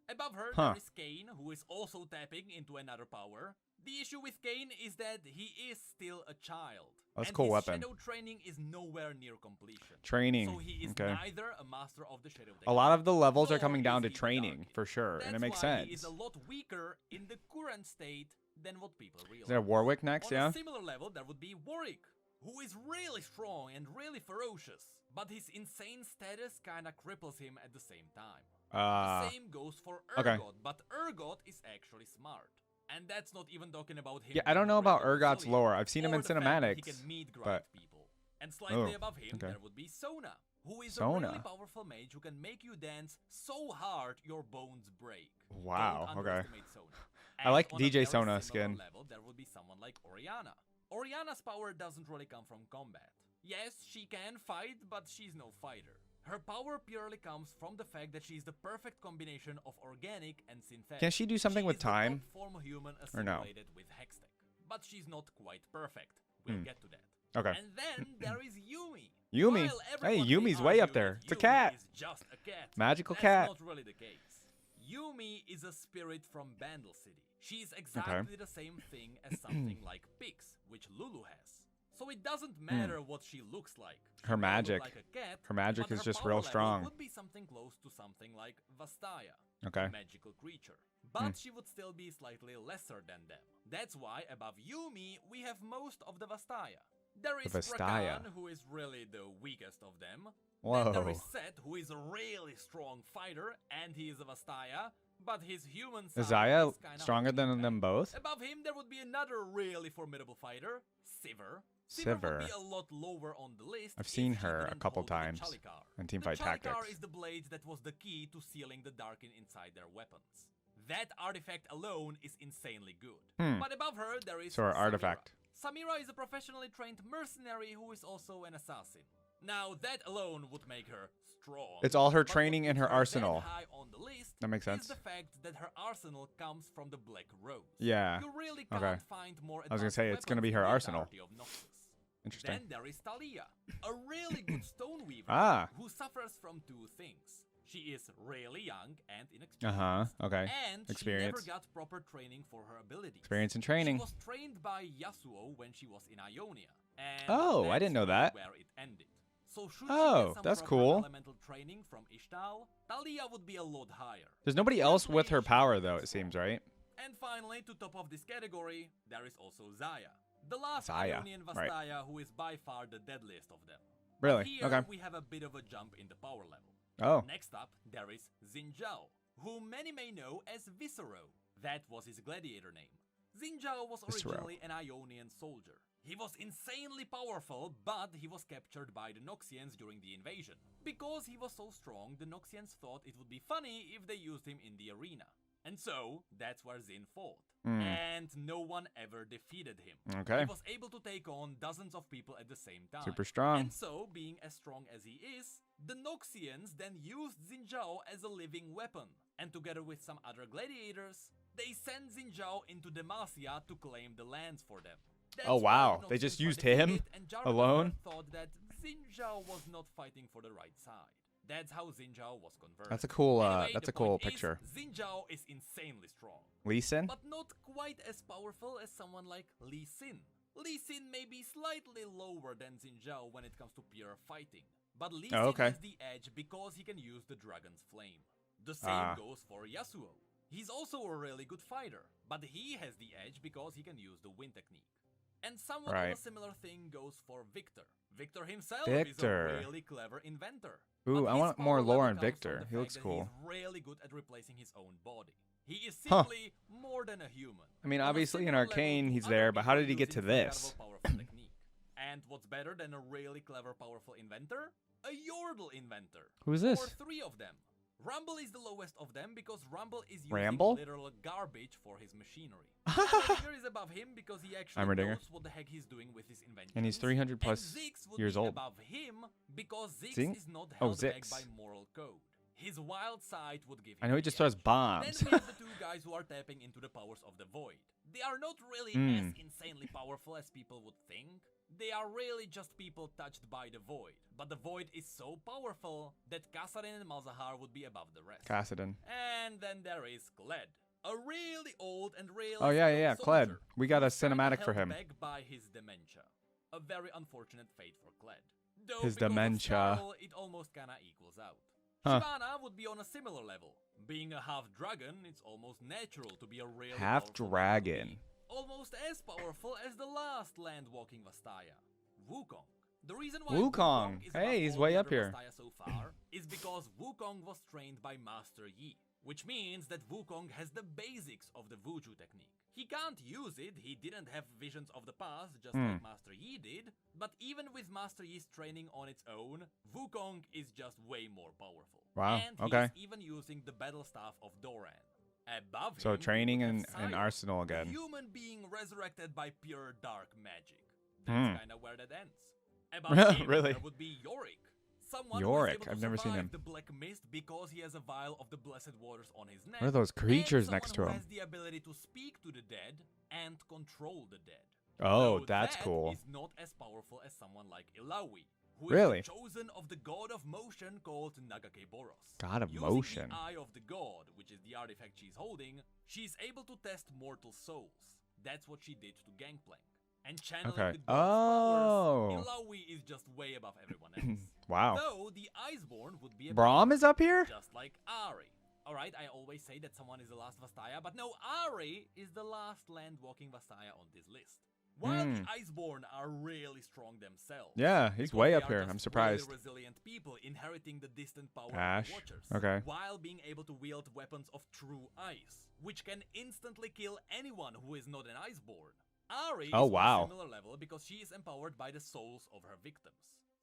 [SPEAKER 2] Above her, there is Kain, who is also tapping into another power. The issue with Kain is that he is still a child.
[SPEAKER 1] That's
[SPEAKER 2] and
[SPEAKER 1] cool
[SPEAKER 2] his
[SPEAKER 1] weapon.
[SPEAKER 2] shadow training is nowhere near completion.
[SPEAKER 1] Training.
[SPEAKER 2] So he is neither a master of the shadow
[SPEAKER 1] A lot of the levels are
[SPEAKER 2] nor
[SPEAKER 1] coming down
[SPEAKER 2] is
[SPEAKER 1] to
[SPEAKER 2] he the
[SPEAKER 1] training,
[SPEAKER 2] Dark
[SPEAKER 1] for sure,
[SPEAKER 2] That's
[SPEAKER 1] and it makes
[SPEAKER 2] why
[SPEAKER 1] sense.
[SPEAKER 2] he is a lot weaker in the current state than what people realize.
[SPEAKER 1] Is there Warwick next?
[SPEAKER 2] On
[SPEAKER 1] Yeah.
[SPEAKER 2] a similar level, there would be Warwick, who is really strong and really ferocious, but his insane status kinda cripples him at the same time. The same goes for Urgot, but Urgot is actually smart. And that's not even talking about him.
[SPEAKER 1] Yeah, I don't know about
[SPEAKER 2] really
[SPEAKER 1] Urgot's
[SPEAKER 2] resilient,
[SPEAKER 1] lore. I've seen him
[SPEAKER 2] or
[SPEAKER 1] in
[SPEAKER 2] the fact that
[SPEAKER 1] cinematics,
[SPEAKER 2] He can meat grind
[SPEAKER 1] but
[SPEAKER 2] people. And slightly above him, there would be Sona, who is a really powerful mage who can make you dance so hard your bones break.
[SPEAKER 1] Wow,
[SPEAKER 2] Don't
[SPEAKER 1] okay.
[SPEAKER 2] underestimate Sona.
[SPEAKER 1] I like
[SPEAKER 2] And on a
[SPEAKER 1] DJ
[SPEAKER 2] very
[SPEAKER 1] Sona
[SPEAKER 2] similar
[SPEAKER 1] skin.
[SPEAKER 2] level, there would be someone like Orianna. Orianna's power doesn't really come from combat. Yes, she can fight, but she's no fighter. Her power purely comes from the fact that she's the perfect combination of organic and synthetic.
[SPEAKER 1] Can she do something with time?
[SPEAKER 2] She is the top form of human
[SPEAKER 1] Or no?
[SPEAKER 2] assimilated with Hextech. But she's not quite perfect. We'll get to that.
[SPEAKER 1] Okay.
[SPEAKER 2] And then there is Yuumi.
[SPEAKER 1] Yumi.
[SPEAKER 2] While
[SPEAKER 1] Hey,
[SPEAKER 2] everyone
[SPEAKER 1] Yumi's
[SPEAKER 2] may
[SPEAKER 1] way up
[SPEAKER 2] argue
[SPEAKER 1] there.
[SPEAKER 2] that
[SPEAKER 1] It's a
[SPEAKER 2] Yuumi
[SPEAKER 1] cat.
[SPEAKER 2] is just a cat.
[SPEAKER 1] Magical
[SPEAKER 2] That's
[SPEAKER 1] cat.
[SPEAKER 2] not really the case. Yuumi is a spirit from Bandle City. She's exactly the same thing as something like Pix, which Lulu has. So it doesn't matter what she looks like.
[SPEAKER 1] Her
[SPEAKER 2] She may look
[SPEAKER 1] magic.
[SPEAKER 2] like a cat,
[SPEAKER 1] Her magic
[SPEAKER 2] but
[SPEAKER 1] is
[SPEAKER 2] her
[SPEAKER 1] just
[SPEAKER 2] power
[SPEAKER 1] real
[SPEAKER 2] level
[SPEAKER 1] strong.
[SPEAKER 2] would be something close to something like Vastaya,
[SPEAKER 1] Okay.
[SPEAKER 2] a magical creature. But she would still be slightly lesser than them. That's why above Yuumi, we have most of the Vastaya. There is
[SPEAKER 1] Vastaya.
[SPEAKER 2] Rakan, who is really the weakest of them.
[SPEAKER 1] Whoa.
[SPEAKER 2] Then there is Set, who is a really strong fighter, and he is a Vastaya, but his human side
[SPEAKER 1] Isaiah
[SPEAKER 2] is kinda
[SPEAKER 1] stronger than
[SPEAKER 2] holding
[SPEAKER 1] them
[SPEAKER 2] back.
[SPEAKER 1] both?
[SPEAKER 2] Above him, there would be another really formidable fighter, Sivir. Would
[SPEAKER 1] Sivir.
[SPEAKER 2] be a lot lower on the list.
[SPEAKER 1] I've
[SPEAKER 2] if
[SPEAKER 1] seen
[SPEAKER 2] she
[SPEAKER 1] her a
[SPEAKER 2] didn't
[SPEAKER 1] couple
[SPEAKER 2] hold the
[SPEAKER 1] times
[SPEAKER 2] Chalikar.
[SPEAKER 1] in Teamfight
[SPEAKER 2] The Chalikar
[SPEAKER 1] Tactics.
[SPEAKER 2] is the blade that was the key to sealing the Darkin inside their weapons. That artifact alone is insanely good. But above her, there is
[SPEAKER 1] So her
[SPEAKER 2] Samira.
[SPEAKER 1] artifact.
[SPEAKER 2] Samira is a professionally trained mercenary who is also an assassin. Now that alone would make her strong.
[SPEAKER 1] It's all her
[SPEAKER 2] But
[SPEAKER 1] training
[SPEAKER 2] what
[SPEAKER 1] in her
[SPEAKER 2] makes that
[SPEAKER 1] arsenal.
[SPEAKER 2] high on the list
[SPEAKER 1] That makes
[SPEAKER 2] is
[SPEAKER 1] sense.
[SPEAKER 2] the fact that her arsenal comes from the Black Rose.
[SPEAKER 1] Yeah.
[SPEAKER 2] You really
[SPEAKER 1] Okay.
[SPEAKER 2] can't find more
[SPEAKER 1] I was gonna
[SPEAKER 2] advanced
[SPEAKER 1] say, it's gonna be
[SPEAKER 2] weapons
[SPEAKER 1] her
[SPEAKER 2] in the
[SPEAKER 1] arsenal.
[SPEAKER 2] entirety of Noxus.
[SPEAKER 1] Interesting.
[SPEAKER 2] Then there is Talia, a really good stone weaver
[SPEAKER 1] Ah.
[SPEAKER 2] who suffers from two things. She is really young and inexperienced.
[SPEAKER 1] Okay.
[SPEAKER 2] And
[SPEAKER 1] Experience.
[SPEAKER 2] she never got proper training for her abilities.
[SPEAKER 1] Experience and training.
[SPEAKER 2] She was trained by Yasuo when she was in Ionia. And
[SPEAKER 1] Oh, I didn't know that.
[SPEAKER 2] Where it ended. So should she
[SPEAKER 1] Oh,
[SPEAKER 2] get some
[SPEAKER 1] that's
[SPEAKER 2] proper
[SPEAKER 1] cool.
[SPEAKER 2] elemental training from Ishtal, Talia would be a lot higher.
[SPEAKER 1] There's nobody else with her power, though, it seems, right?
[SPEAKER 2] And finally, to top of this category, there is also Xayah. The last
[SPEAKER 1] Xayah,
[SPEAKER 2] Ionian
[SPEAKER 1] right.
[SPEAKER 2] Vastaya who is by far the deadliest of them.
[SPEAKER 1] Really?
[SPEAKER 2] Here
[SPEAKER 1] Okay.
[SPEAKER 2] we have a bit of a jump in the power level.
[SPEAKER 1] Oh.
[SPEAKER 2] Next up, there is Xin Zhao, whom many may know as Viscero. That was his gladiator name. Xin Zhao was
[SPEAKER 1] Viscero.
[SPEAKER 2] originally an Ionian soldier. He was insanely powerful, but he was captured by the Noxians during the invasion. Because he was so strong, the Noxians thought it would be funny if they used him in the arena. And so, that's where Xin fought. And no one ever defeated him.
[SPEAKER 1] Okay.
[SPEAKER 2] He was able to take on dozens of people at the same time.
[SPEAKER 1] Super strong.
[SPEAKER 2] And so, being as strong as he is, the Noxians then used Xin Zhao as a living weapon. And together with some other gladiators, they sent Xin Zhao into Demacia to claim the lands for them. That's
[SPEAKER 1] Oh,
[SPEAKER 2] why
[SPEAKER 1] wow.
[SPEAKER 2] the
[SPEAKER 1] They just
[SPEAKER 2] Noxians were
[SPEAKER 1] used him
[SPEAKER 2] defeated, and Jarvan
[SPEAKER 1] alone?
[SPEAKER 2] thought that Xin Zhao was not fighting for the right side. That's how Xin Zhao was converted.
[SPEAKER 1] That's a cool,
[SPEAKER 2] Anyway,
[SPEAKER 1] that's
[SPEAKER 2] the
[SPEAKER 1] a cool
[SPEAKER 2] point is,
[SPEAKER 1] picture.
[SPEAKER 2] Xin Zhao is insanely strong,
[SPEAKER 1] Lee Sin?
[SPEAKER 2] but not quite as powerful as someone like Lee Sin. Lee Sin may be slightly lower than Xin Zhao when it comes to pure fighting, but Lee Sin
[SPEAKER 1] okay.
[SPEAKER 2] has the edge because he can use the Dragon's Flame. The same goes for Yasuo. He's also a really good fighter, but he has the edge because he can use the Wind Technique. And somewhat of a similar thing goes for Victor. Victor himself is a really clever inventor.
[SPEAKER 1] Ooh,
[SPEAKER 2] But
[SPEAKER 1] I
[SPEAKER 2] his
[SPEAKER 1] want
[SPEAKER 2] power
[SPEAKER 1] more
[SPEAKER 2] level
[SPEAKER 1] lore on
[SPEAKER 2] comes from
[SPEAKER 1] Victor.
[SPEAKER 2] the
[SPEAKER 1] He looks
[SPEAKER 2] fact that
[SPEAKER 1] cool.
[SPEAKER 2] He's really good at replacing his own body. He is simply more than a human.
[SPEAKER 1] I mean,
[SPEAKER 2] On a
[SPEAKER 1] obviously in
[SPEAKER 2] similar level
[SPEAKER 1] Arcane
[SPEAKER 2] to
[SPEAKER 1] he's
[SPEAKER 2] other
[SPEAKER 1] there, but how
[SPEAKER 2] people
[SPEAKER 1] did he get to
[SPEAKER 2] using
[SPEAKER 1] this?
[SPEAKER 2] incredible powerful technique. And what's better than a really clever, powerful inventor? A Yordle inventor.
[SPEAKER 1] Who's this?
[SPEAKER 2] Or three of them. Rumble is the lowest of them because Rumble is using
[SPEAKER 1] Ramble?
[SPEAKER 2] literal garbage for his machinery. Heimerdinger is above him because he actually
[SPEAKER 1] Heimerdinger.
[SPEAKER 2] knows what the heck he's doing with his inventions.
[SPEAKER 1] And he's 300 plus
[SPEAKER 2] And Ziggs would
[SPEAKER 1] years
[SPEAKER 2] be
[SPEAKER 1] old.
[SPEAKER 2] above him because Ziggs
[SPEAKER 1] Zing?
[SPEAKER 2] is not
[SPEAKER 1] Oh,
[SPEAKER 2] held back
[SPEAKER 1] Ziggs.
[SPEAKER 2] by moral code. His wild side would give him
[SPEAKER 1] I know he
[SPEAKER 2] the
[SPEAKER 1] just throws
[SPEAKER 2] edge.
[SPEAKER 1] bombs.
[SPEAKER 2] Then we have the two guys who are tapping into the powers of the Void. They are not really as insanely powerful as people would think. They are really just people touched by the Void. But the Void is so powerful that Kassadin and Malzahar would be above the rest.
[SPEAKER 1] Kassadin.
[SPEAKER 2] And then there is Kled. A really old and really
[SPEAKER 1] Oh, yeah,
[SPEAKER 2] skilled
[SPEAKER 1] Kled.
[SPEAKER 2] soldier
[SPEAKER 1] We got a
[SPEAKER 2] who's kinda
[SPEAKER 1] cinematic for
[SPEAKER 2] held
[SPEAKER 1] him.
[SPEAKER 2] back by his dementia. A very unfortunate fate for Kled. Though
[SPEAKER 1] His
[SPEAKER 2] because of
[SPEAKER 1] dementia.
[SPEAKER 2] Snarl, it almost kinda equals out.
[SPEAKER 1] Huh.
[SPEAKER 2] Shyvana would be on a similar level. Being a half-dragon, it's almost natural to be a really
[SPEAKER 1] Half-dragon.
[SPEAKER 2] powerful being. Almost as powerful as the last land-walking Vastaya, Wukong. The reason why
[SPEAKER 1] Wukong.
[SPEAKER 2] is
[SPEAKER 1] Hey,
[SPEAKER 2] above
[SPEAKER 1] he's
[SPEAKER 2] all
[SPEAKER 1] way
[SPEAKER 2] the
[SPEAKER 1] up
[SPEAKER 2] other
[SPEAKER 1] here.
[SPEAKER 2] Vastaya so far is because Wukong was trained by Master Yi, which means that Wukong has the basics of the Wuju technique. He can't use it, he didn't have visions of the past just like Master Yi did, but even with Master Yi's training on its own, Wukong is just way more powerful.
[SPEAKER 1] Wow,
[SPEAKER 2] And
[SPEAKER 1] okay.
[SPEAKER 2] he's even using the battle staff of Doran. Above
[SPEAKER 1] So
[SPEAKER 2] him,
[SPEAKER 1] training
[SPEAKER 2] we have
[SPEAKER 1] and
[SPEAKER 2] Sion,
[SPEAKER 1] arsenal
[SPEAKER 2] a
[SPEAKER 1] again.
[SPEAKER 2] human being resurrected by pure dark magic.
[SPEAKER 1] Hmm.
[SPEAKER 2] That's kinda where that ends. Above him,
[SPEAKER 1] Really?
[SPEAKER 2] there would be Yorick. Someone
[SPEAKER 1] Yorick,
[SPEAKER 2] who is able
[SPEAKER 1] I've
[SPEAKER 2] to
[SPEAKER 1] never seen
[SPEAKER 2] survive
[SPEAKER 1] him.
[SPEAKER 2] the Black Mist because he has a vial of the Blessed Waters on his neck.
[SPEAKER 1] What are those creatures
[SPEAKER 2] and
[SPEAKER 1] next to
[SPEAKER 2] someone
[SPEAKER 1] him?
[SPEAKER 2] who has the ability to speak to the dead and control the dead.
[SPEAKER 1] Oh,
[SPEAKER 2] Though
[SPEAKER 1] that's
[SPEAKER 2] that
[SPEAKER 1] cool.
[SPEAKER 2] is not as powerful as someone like Ilawi, who
[SPEAKER 1] Really?
[SPEAKER 2] is the chosen of the god of motion called Nagakeberos.
[SPEAKER 1] God of
[SPEAKER 2] Using
[SPEAKER 1] motion.
[SPEAKER 2] the Eye of the God, which is the artifact she's holding, she's able to test mortal souls. That's what she did to Gangplank. And channeling
[SPEAKER 1] Okay.
[SPEAKER 2] the god's
[SPEAKER 1] Oh.
[SPEAKER 2] powers, Ilawi is just way above everyone else.
[SPEAKER 1] Wow.
[SPEAKER 2] Though the Iceborn would be a
[SPEAKER 1] Braum is up here?
[SPEAKER 2] just like Ari. Alright, I always say that someone is the last Vastaya, but no, Ari is the last land-walking Vastaya on this list. While the Iceborn are really strong themselves.
[SPEAKER 1] Yeah, he's
[SPEAKER 2] because
[SPEAKER 1] way
[SPEAKER 2] they
[SPEAKER 1] up
[SPEAKER 2] are
[SPEAKER 1] here.
[SPEAKER 2] just
[SPEAKER 1] I'm surprised.
[SPEAKER 2] Really resilient people inheriting the distant power
[SPEAKER 1] Ash,
[SPEAKER 2] of the Watchers.
[SPEAKER 1] okay.
[SPEAKER 2] While being able to wield weapons of true ice, which can instantly kill anyone who is not an Iceborn. Ari
[SPEAKER 1] Oh,
[SPEAKER 2] is
[SPEAKER 1] wow.
[SPEAKER 2] on a similar level because she is empowered by the souls of her victims.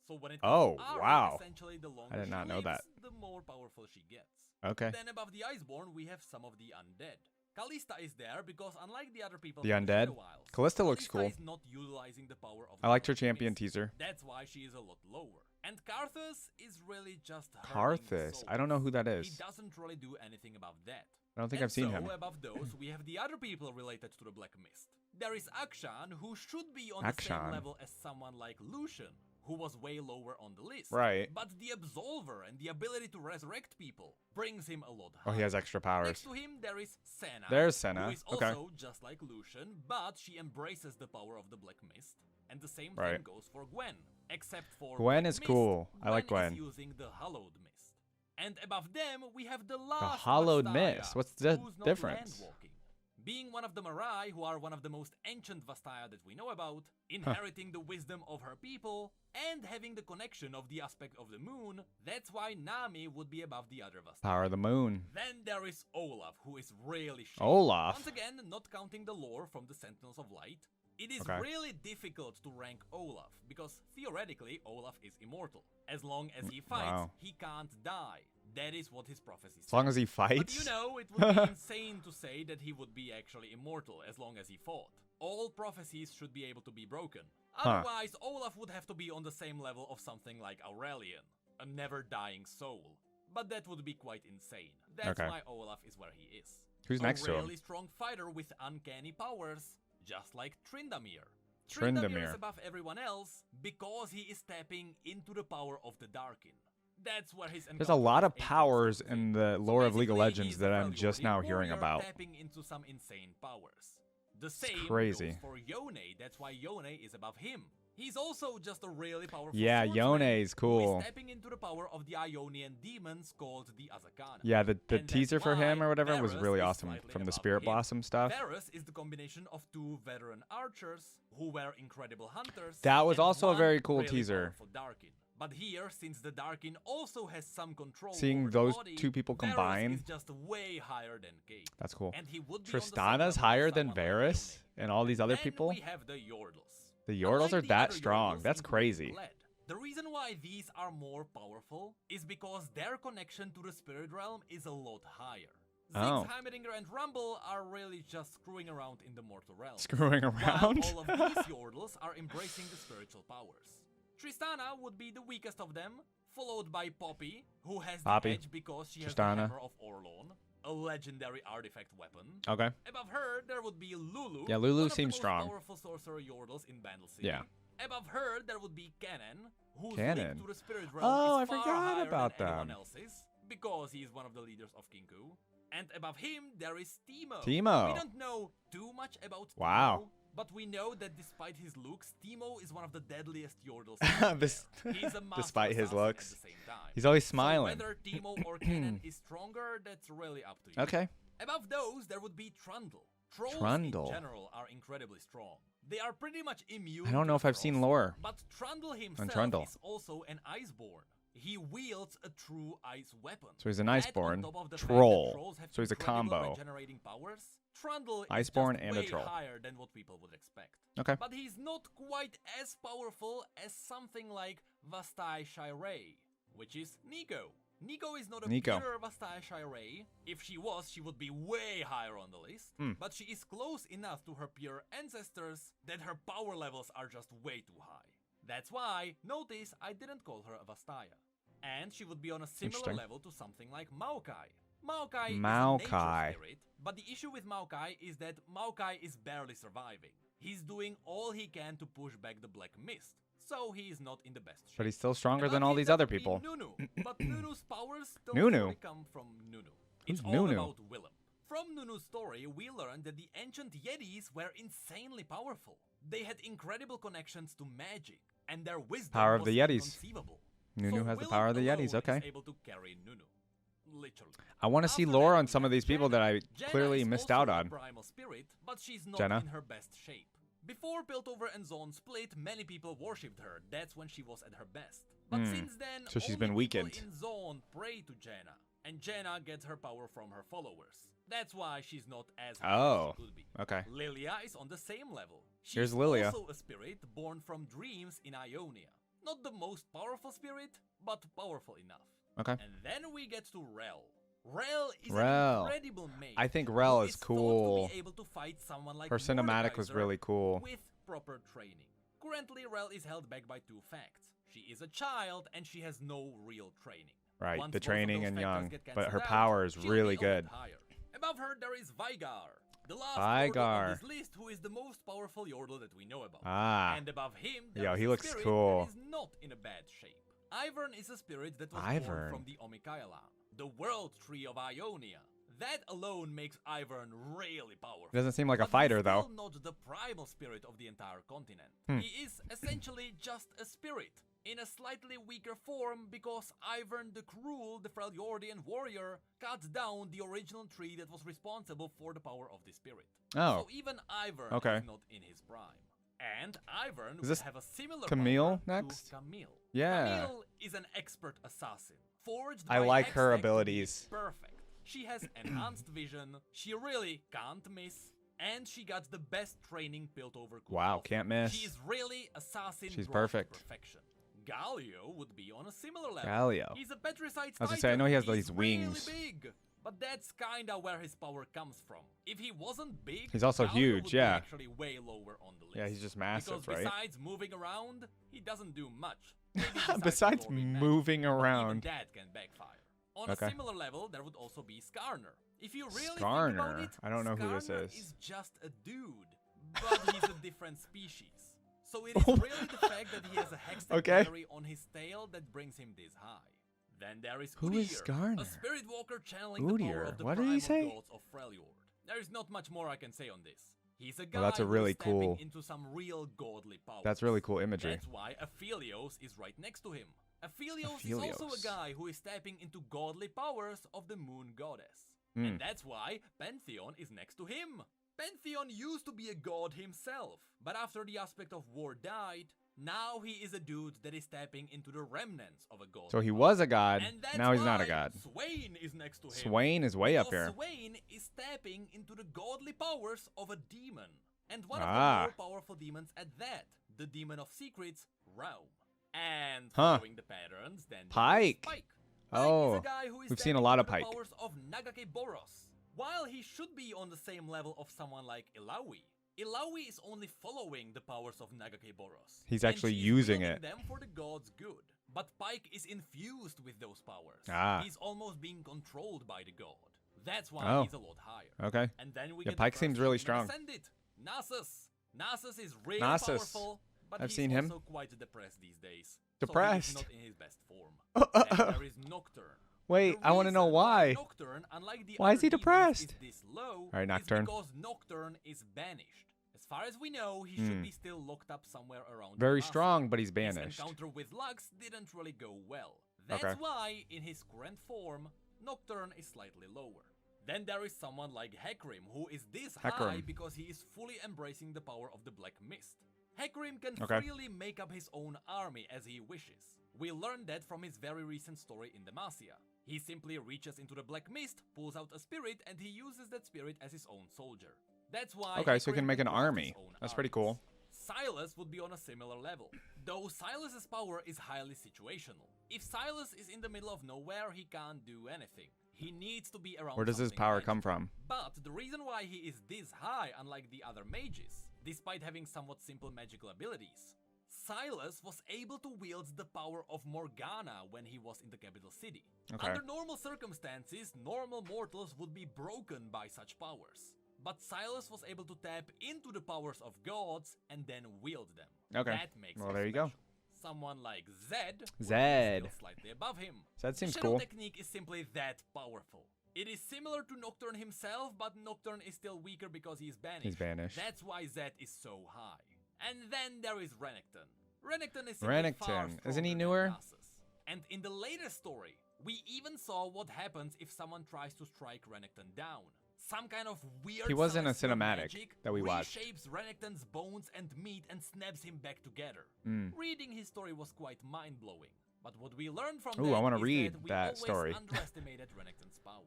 [SPEAKER 2] So when it
[SPEAKER 1] Oh,
[SPEAKER 2] comes to Ari,
[SPEAKER 1] wow.
[SPEAKER 2] essentially the longer
[SPEAKER 1] I did
[SPEAKER 2] she
[SPEAKER 1] not know
[SPEAKER 2] lives,
[SPEAKER 1] that.
[SPEAKER 2] the more powerful she gets.
[SPEAKER 1] Okay.
[SPEAKER 2] Then above the Iceborn, we have some of the undead. Callista is there because unlike the other people
[SPEAKER 1] The
[SPEAKER 2] from
[SPEAKER 1] undead?
[SPEAKER 2] Shadow Isles,
[SPEAKER 1] Callista looks
[SPEAKER 2] Callista
[SPEAKER 1] cool.
[SPEAKER 2] is not utilizing the power of
[SPEAKER 1] I
[SPEAKER 2] the
[SPEAKER 1] liked her
[SPEAKER 2] Black
[SPEAKER 1] champion
[SPEAKER 2] Mist.
[SPEAKER 1] teaser.
[SPEAKER 2] That's why she is a lot lower. And Karthus is really just
[SPEAKER 1] Karthus. I don't know who that is.
[SPEAKER 2] He doesn't really do anything about that.
[SPEAKER 1] I don't think I've seen him.
[SPEAKER 2] Above those, we have the other people related to the Black Mist. There is ARCANE, who should be on the same level as someone like Lucian, who was way lower on the list.
[SPEAKER 1] Right.
[SPEAKER 2] But the Absolver and the ability to resurrect people brings him a lot higher.
[SPEAKER 1] Oh, he has extra powers.
[SPEAKER 2] Next to him, there is Senna.
[SPEAKER 1] There's Senna.
[SPEAKER 2] Who is also just like Lucian, but she embraces the power of the Black Mist. And the same thing goes for Gwen. Except for
[SPEAKER 1] Gwen
[SPEAKER 2] Black
[SPEAKER 1] is
[SPEAKER 2] Mist,
[SPEAKER 1] cool. I like Gwen.
[SPEAKER 2] Is using the Hallowed Mist. And above them, we have the last
[SPEAKER 1] The Hallowed
[SPEAKER 2] Vastaya,
[SPEAKER 1] Mist. What's the
[SPEAKER 2] who's not
[SPEAKER 1] difference?
[SPEAKER 2] landwalking. Being one of the Marai, who are one of the most ancient Vastaya that we know about, inheriting the wisdom of her people, and having the connection of the aspect of the moon, that's why Nami would be above the other Vastaya.
[SPEAKER 1] Power of the moon.
[SPEAKER 2] Then there is Olaf, who is really shady.
[SPEAKER 1] Olaf?
[SPEAKER 2] Once again, not counting the lore from the Sentinels of Light, it is really difficult to rank Olaf, because theoretically Olaf is immortal. As long as he fights, he can't die. That is what his prophecy says.
[SPEAKER 1] As long as he fights?
[SPEAKER 2] But you know, it would be insane to say that he would be actually immortal as long as he fought. All prophecies should be able to be broken. Otherwise, Olaf would have to be on the same level of something like Aurelian, a never-dying soul. But that would be quite insane. That's why Olaf is where he is.
[SPEAKER 1] Who's next to him?
[SPEAKER 2] A really strong fighter with uncanny powers, just like Tryndamere. Tryndamere is above everyone else because he is tapping into the power of the Darkin. That's where his
[SPEAKER 1] There's a lot of powers in the lore of League of Legends that I'm just now hearing about.
[SPEAKER 2] Tapping into some insane powers. The same
[SPEAKER 1] crazy.
[SPEAKER 2] goes for Yone. That's why Yone is above him. He's also just a really powerful
[SPEAKER 1] Yone is cool.
[SPEAKER 2] He's tapping into the power of the Ionian demons called the Azakana.
[SPEAKER 1] Yeah, the teaser for him or whatever was really awesome from the Spirit Blossom stuff.
[SPEAKER 2] Varus is the combination of two veteran archers who were incredible hunters.
[SPEAKER 1] That was also a very cool teaser.
[SPEAKER 2] Darkin. But here, since the Darkin also has some control
[SPEAKER 1] seeing
[SPEAKER 2] over
[SPEAKER 1] those
[SPEAKER 2] the body,
[SPEAKER 1] two people combine,
[SPEAKER 2] Varus is just way higher than Kate.
[SPEAKER 1] That's cool.
[SPEAKER 2] And he would be
[SPEAKER 1] Tristana's higher than Varus and all these other people.
[SPEAKER 2] We have the Yordles.
[SPEAKER 1] The Yordles are that strong. That's crazy.
[SPEAKER 2] The reason why these are more powerful is because their connection to the spirit realm is a lot higher. Ziggs, Heimerdinger, and Rumble are really just screwing around in the mortal realm.
[SPEAKER 1] Screwing around?
[SPEAKER 2] While all of these Yordles are embracing the spiritual powers. Tristana would be the weakest of them, followed by Poppy, who has the edge because she has the Hammer of Orlon, a legendary artifact weapon.
[SPEAKER 1] Okay.
[SPEAKER 2] Above her, there would be Lulu.
[SPEAKER 1] Yeah, Lulu
[SPEAKER 2] one
[SPEAKER 1] seems
[SPEAKER 2] of the most
[SPEAKER 1] strong.
[SPEAKER 2] Powerful sorcerer Yordles in Bandle City.
[SPEAKER 1] Yeah.
[SPEAKER 2] Above her, there would be Canon, whose
[SPEAKER 1] Canon.
[SPEAKER 2] link to the spirit realm
[SPEAKER 1] Oh,
[SPEAKER 2] is
[SPEAKER 1] I
[SPEAKER 2] far
[SPEAKER 1] forgot
[SPEAKER 2] higher
[SPEAKER 1] about
[SPEAKER 2] than anyone
[SPEAKER 1] them.
[SPEAKER 2] else's, because he is one of the leaders of Kinku. And above him, there is Teemo.
[SPEAKER 1] Teemo.
[SPEAKER 2] We don't know too much about Teemo.
[SPEAKER 1] Wow.
[SPEAKER 2] But we know that despite his looks, Teemo is one of the deadliest Yordles. He's a
[SPEAKER 1] despite his looks,
[SPEAKER 2] at the same time.
[SPEAKER 1] he's always smiling.
[SPEAKER 2] So whether Teemo or Canon is stronger, that's really up to you.
[SPEAKER 1] Okay.
[SPEAKER 2] Above those, there would be Trundle. Trolls
[SPEAKER 1] Trundle.
[SPEAKER 2] in general are incredibly strong. They are pretty much immune.
[SPEAKER 1] I don't know if I've seen lore.
[SPEAKER 2] But Trundle himself is also an Iceborn. He wields a true ice weapon.
[SPEAKER 1] So he's an Iceborn troll. So he's a combo.
[SPEAKER 2] Generating powers, Trundle
[SPEAKER 1] Iceborn
[SPEAKER 2] is
[SPEAKER 1] and
[SPEAKER 2] way
[SPEAKER 1] a troll.
[SPEAKER 2] higher than what people would expect.
[SPEAKER 1] Okay.
[SPEAKER 2] But he's not quite as powerful as something like Vastai Shirei, which is Nico. Nico is not a pure Vastai Shirei. If she was, she would be way higher on the list. But she is close enough to her pure ancestors that her power levels are just way too high. That's why, notice, I didn't call her a Vastaya. And she would be on a similar level to something like Maokai. Maokai is a nature spirit, but the issue with Maokai is that Maokai is barely surviving. He's doing all he can to push back the Black Mist, so he is not in the best shape.
[SPEAKER 1] But he's still stronger than all these other people.
[SPEAKER 2] Nunu, but Nunu's powers don't really come from Nunu. It's all about Willem. From Nunu's story, we learned that the ancient Yetis were insanely powerful. They had incredible connections to magic, and their wisdom
[SPEAKER 1] power of
[SPEAKER 2] was
[SPEAKER 1] the Yetis.
[SPEAKER 2] inconceivable.
[SPEAKER 1] Nunu has the
[SPEAKER 2] Willem
[SPEAKER 1] power of the Yetis,
[SPEAKER 2] alone
[SPEAKER 1] okay.
[SPEAKER 2] is able to carry Nunu. Literally.
[SPEAKER 1] I want to see lore on some of these people that I clearly missed out on.
[SPEAKER 2] Primal spirit, but she's not
[SPEAKER 1] Jenna.
[SPEAKER 2] in her best shape. Before Piltover and Zone split, many people worshipped her. That's when she was at her best. But since then,
[SPEAKER 1] so she's
[SPEAKER 2] only
[SPEAKER 1] been weakened.
[SPEAKER 2] people in Zone pray to Jenna, and Jenna gets her power from her followers. That's why she's not as high as she could be.
[SPEAKER 1] Okay.
[SPEAKER 2] Lilia is on the same level. She's
[SPEAKER 1] Here's Lilia.
[SPEAKER 2] also a spirit born from dreams in Ionia. Not the most powerful spirit, but powerful enough.
[SPEAKER 1] Okay.
[SPEAKER 2] And then we get to Rel. Rel is an incredible mage.
[SPEAKER 1] I think Rel is cool.
[SPEAKER 2] To be able to fight someone like
[SPEAKER 1] Her cinematic was
[SPEAKER 2] Mordekaiser
[SPEAKER 1] really cool.
[SPEAKER 2] with proper training. Currently, Rel is held back by two facts. She is a child and she has no real training.
[SPEAKER 1] Right,
[SPEAKER 2] Once
[SPEAKER 1] the
[SPEAKER 2] both of
[SPEAKER 1] training
[SPEAKER 2] those
[SPEAKER 1] and
[SPEAKER 2] factors
[SPEAKER 1] young,
[SPEAKER 2] get
[SPEAKER 1] but her
[SPEAKER 2] canceled out,
[SPEAKER 1] power is
[SPEAKER 2] she'll
[SPEAKER 1] really
[SPEAKER 2] be a lot
[SPEAKER 1] good.
[SPEAKER 2] higher. Above her there is Vygar, the last
[SPEAKER 1] Vygar.
[SPEAKER 2] Yordle on this list, who is the most powerful Yordle that we know about.
[SPEAKER 1] Ah.
[SPEAKER 2] And above him,
[SPEAKER 1] Yo,
[SPEAKER 2] there is
[SPEAKER 1] he
[SPEAKER 2] a
[SPEAKER 1] looks
[SPEAKER 2] spirit
[SPEAKER 1] cool.
[SPEAKER 2] that is not in a bad shape. Ivern is a spirit that was born
[SPEAKER 1] Ivern.
[SPEAKER 2] from the Omikaelan, the world tree of Ionia. That alone makes Ivern really powerful.
[SPEAKER 1] Doesn't seem like a
[SPEAKER 2] But
[SPEAKER 1] fighter
[SPEAKER 2] he's
[SPEAKER 1] though.
[SPEAKER 2] still not the primal spirit of the entire continent.
[SPEAKER 1] Hmm.
[SPEAKER 2] He is essentially just a spirit, in a slightly weaker form because Ivern the Cruel, the Freljordian warrior, cut down the original tree that was responsible for the power of the spirit.
[SPEAKER 1] Oh.
[SPEAKER 2] So even Ivern
[SPEAKER 1] Okay.
[SPEAKER 2] is not in his prime. And Ivern
[SPEAKER 1] Is this
[SPEAKER 2] will have a similar
[SPEAKER 1] Camille
[SPEAKER 2] power
[SPEAKER 1] next?
[SPEAKER 2] to Camille.
[SPEAKER 1] Yeah.
[SPEAKER 2] Camille is an expert assassin, forged
[SPEAKER 1] I
[SPEAKER 2] by
[SPEAKER 1] like her
[SPEAKER 2] Hextech to be
[SPEAKER 1] abilities.
[SPEAKER 2] perfect. She has enhanced vision, she really can't miss, and she got the best training built over Kukulov.
[SPEAKER 1] Wow, can't miss.
[SPEAKER 2] She is really assassin
[SPEAKER 1] She's
[SPEAKER 2] brought to
[SPEAKER 1] perfect.
[SPEAKER 2] perfection. Galio would be on a similar level.
[SPEAKER 1] Galio.
[SPEAKER 2] He's a petricide
[SPEAKER 1] I was gonna say, I know he has these wings.
[SPEAKER 2] Really big, but that's kinda where his power comes from. If he wasn't big,
[SPEAKER 1] He's also
[SPEAKER 2] Galio
[SPEAKER 1] huge,
[SPEAKER 2] would be
[SPEAKER 1] yeah.
[SPEAKER 2] actually way lower on the list.
[SPEAKER 1] Yeah, he's just massive,
[SPEAKER 2] because
[SPEAKER 1] right?
[SPEAKER 2] besides moving around, he doesn't do much. Maybe
[SPEAKER 1] Besides
[SPEAKER 2] absorbing magic,
[SPEAKER 1] moving
[SPEAKER 2] but even
[SPEAKER 1] around.
[SPEAKER 2] that can backfire. On
[SPEAKER 1] Okay.
[SPEAKER 2] a similar level, there would also be Skarner. If you really think
[SPEAKER 1] Skarner.
[SPEAKER 2] about it,
[SPEAKER 1] I don't know who this
[SPEAKER 2] Skarner
[SPEAKER 1] is.
[SPEAKER 2] just a dude, but he's a different species. So it is really the fact that he has a Hextech
[SPEAKER 1] Okay.
[SPEAKER 2] battery on his tail that brings him this high. Then there is
[SPEAKER 1] Who is
[SPEAKER 2] Udyr,
[SPEAKER 1] Skarner?
[SPEAKER 2] a spirit walker channeling the power
[SPEAKER 1] Udyr.
[SPEAKER 2] of the
[SPEAKER 1] What did he
[SPEAKER 2] primal
[SPEAKER 1] say?
[SPEAKER 2] gods of Freljord. There is not much more I can say on this. He's a guy
[SPEAKER 1] Well, that's a
[SPEAKER 2] who is
[SPEAKER 1] really
[SPEAKER 2] tapping
[SPEAKER 1] cool-
[SPEAKER 2] into some real godly powers.
[SPEAKER 1] That's really cool imagery.
[SPEAKER 2] That's why Aphelios is right next to him. Aphelios is also a
[SPEAKER 1] Aphelios.
[SPEAKER 2] guy who is tapping into godly powers of the moon goddess.
[SPEAKER 1] Hmm.
[SPEAKER 2] And that's why Pantheon is next to him. Pantheon used to be a god himself, but after the aspect of war died, now he is a dude that is tapping into the remnants of a god.
[SPEAKER 1] So he was a god,
[SPEAKER 2] And that's
[SPEAKER 1] now he's not a
[SPEAKER 2] why
[SPEAKER 1] god.
[SPEAKER 2] Swain is next to him.
[SPEAKER 1] Swain is way up
[SPEAKER 2] Because
[SPEAKER 1] here.
[SPEAKER 2] Swain is tapping into the godly powers of a demon. And one of
[SPEAKER 1] Ah.
[SPEAKER 2] the more powerful demons at that, the demon of secrets, Raum. And
[SPEAKER 1] Huh.
[SPEAKER 2] following the patterns, then there is
[SPEAKER 1] Pike.
[SPEAKER 2] Pike.
[SPEAKER 1] Oh,
[SPEAKER 2] Pike is a guy who is
[SPEAKER 1] we've seen a
[SPEAKER 2] tapping
[SPEAKER 1] lot
[SPEAKER 2] into
[SPEAKER 1] of
[SPEAKER 2] the
[SPEAKER 1] Pike.
[SPEAKER 2] powers of Nagake Boros. While he should be on the same level of someone like Ilawi, Ilawi is only following the powers of Nagake Boros.
[SPEAKER 1] He's
[SPEAKER 2] and
[SPEAKER 1] actually
[SPEAKER 2] she's
[SPEAKER 1] using
[SPEAKER 2] wielding
[SPEAKER 1] it.
[SPEAKER 2] them for the gods' good. But Pike is infused with those powers.
[SPEAKER 1] Ah.
[SPEAKER 2] He's almost being controlled by the god. That's why
[SPEAKER 1] Oh.
[SPEAKER 2] he's a lot higher.
[SPEAKER 1] Okay.
[SPEAKER 2] And then we
[SPEAKER 1] Yeah,
[SPEAKER 2] get
[SPEAKER 1] Pike
[SPEAKER 2] the
[SPEAKER 1] seems
[SPEAKER 2] first
[SPEAKER 1] really
[SPEAKER 2] human
[SPEAKER 1] strong.
[SPEAKER 2] ascended, Nasus. Nasus is really
[SPEAKER 1] Nasus.
[SPEAKER 2] powerful, but
[SPEAKER 1] I've
[SPEAKER 2] he's
[SPEAKER 1] seen him.
[SPEAKER 2] also quite depressed these days.
[SPEAKER 1] Depressed?
[SPEAKER 2] So he's not in his best form. Then there is Nocturne.
[SPEAKER 1] Wait,
[SPEAKER 2] The
[SPEAKER 1] I want to know
[SPEAKER 2] reason
[SPEAKER 1] why.
[SPEAKER 2] Nocturne, unlike the
[SPEAKER 1] Why is
[SPEAKER 2] other
[SPEAKER 1] he
[SPEAKER 2] demons,
[SPEAKER 1] depressed?
[SPEAKER 2] Is this low,
[SPEAKER 1] All right,
[SPEAKER 2] is
[SPEAKER 1] Nocturne.
[SPEAKER 2] because Nocturne is banished. As far as we know, he should be still locked up somewhere around.
[SPEAKER 1] Very
[SPEAKER 2] Demacia.
[SPEAKER 1] strong, but he's
[SPEAKER 2] His
[SPEAKER 1] banished.
[SPEAKER 2] encounter with Lux didn't really go well. That's
[SPEAKER 1] Okay.
[SPEAKER 2] why, in his current form, Nocturne is slightly lower. Then there is someone like Hecarim, who is this high
[SPEAKER 1] Hecarim.
[SPEAKER 2] because he is fully embracing the power of the Black Mist. Hecarim can
[SPEAKER 1] Okay.
[SPEAKER 2] freely make up his own army as he wishes. We learned that from his very recent story in Demacia. He simply reaches into the Black Mist, pulls out a spirit, and he uses that spirit as his own soldier. That's why
[SPEAKER 1] Okay, so he
[SPEAKER 2] Hecarim
[SPEAKER 1] can make an
[SPEAKER 2] pull out his
[SPEAKER 1] army.
[SPEAKER 2] own
[SPEAKER 1] That's pretty
[SPEAKER 2] armies.
[SPEAKER 1] cool.
[SPEAKER 2] Silas would be on a similar level, though Silas's power is highly situational. If Silas is in the middle of nowhere, he can't do anything. He needs to be around.
[SPEAKER 1] Where does his
[SPEAKER 2] something
[SPEAKER 1] power
[SPEAKER 2] magical.
[SPEAKER 1] come from?
[SPEAKER 2] But the reason why he is this high, unlike the other mages, despite having somewhat simple magical abilities, Silas was able to wield the power of Morgana when he was in the capital city.
[SPEAKER 1] Okay.
[SPEAKER 2] Under normal circumstances, normal mortals would be broken by such powers. But Silas was able to tap into the powers of gods and then wield them.
[SPEAKER 1] Okay.
[SPEAKER 2] That makes
[SPEAKER 1] Well,
[SPEAKER 2] him
[SPEAKER 1] there you go.
[SPEAKER 2] special. Someone like Zed would be
[SPEAKER 1] Zed.
[SPEAKER 2] still slightly above him.
[SPEAKER 1] So that
[SPEAKER 2] The
[SPEAKER 1] seems
[SPEAKER 2] shadow
[SPEAKER 1] cool.
[SPEAKER 2] technique is simply that powerful. It is similar to Nocturne himself, but Nocturne is still weaker because he is banished.
[SPEAKER 1] He's banished.
[SPEAKER 2] That's why Zed is so high. And then there is Renekton. Renekton is simply far
[SPEAKER 1] Renekton. Isn't he
[SPEAKER 2] stronger than
[SPEAKER 1] newer?
[SPEAKER 2] Nasus. And in the latest story, we even saw what happens if someone tries to strike Renekton down. Some kind of weird
[SPEAKER 1] He was in a
[SPEAKER 2] celestial
[SPEAKER 1] cinematic
[SPEAKER 2] magic
[SPEAKER 1] that we watched.
[SPEAKER 2] reshapes Renekton's bones and meat and snaps him back together.
[SPEAKER 1] Mm.
[SPEAKER 2] Reading his story was quite mind-blowing. But what we learned from
[SPEAKER 1] Ooh,
[SPEAKER 2] that
[SPEAKER 1] I wanna
[SPEAKER 2] is
[SPEAKER 1] read
[SPEAKER 2] that we
[SPEAKER 1] that
[SPEAKER 2] always
[SPEAKER 1] story.
[SPEAKER 2] underestimated Renekton's power.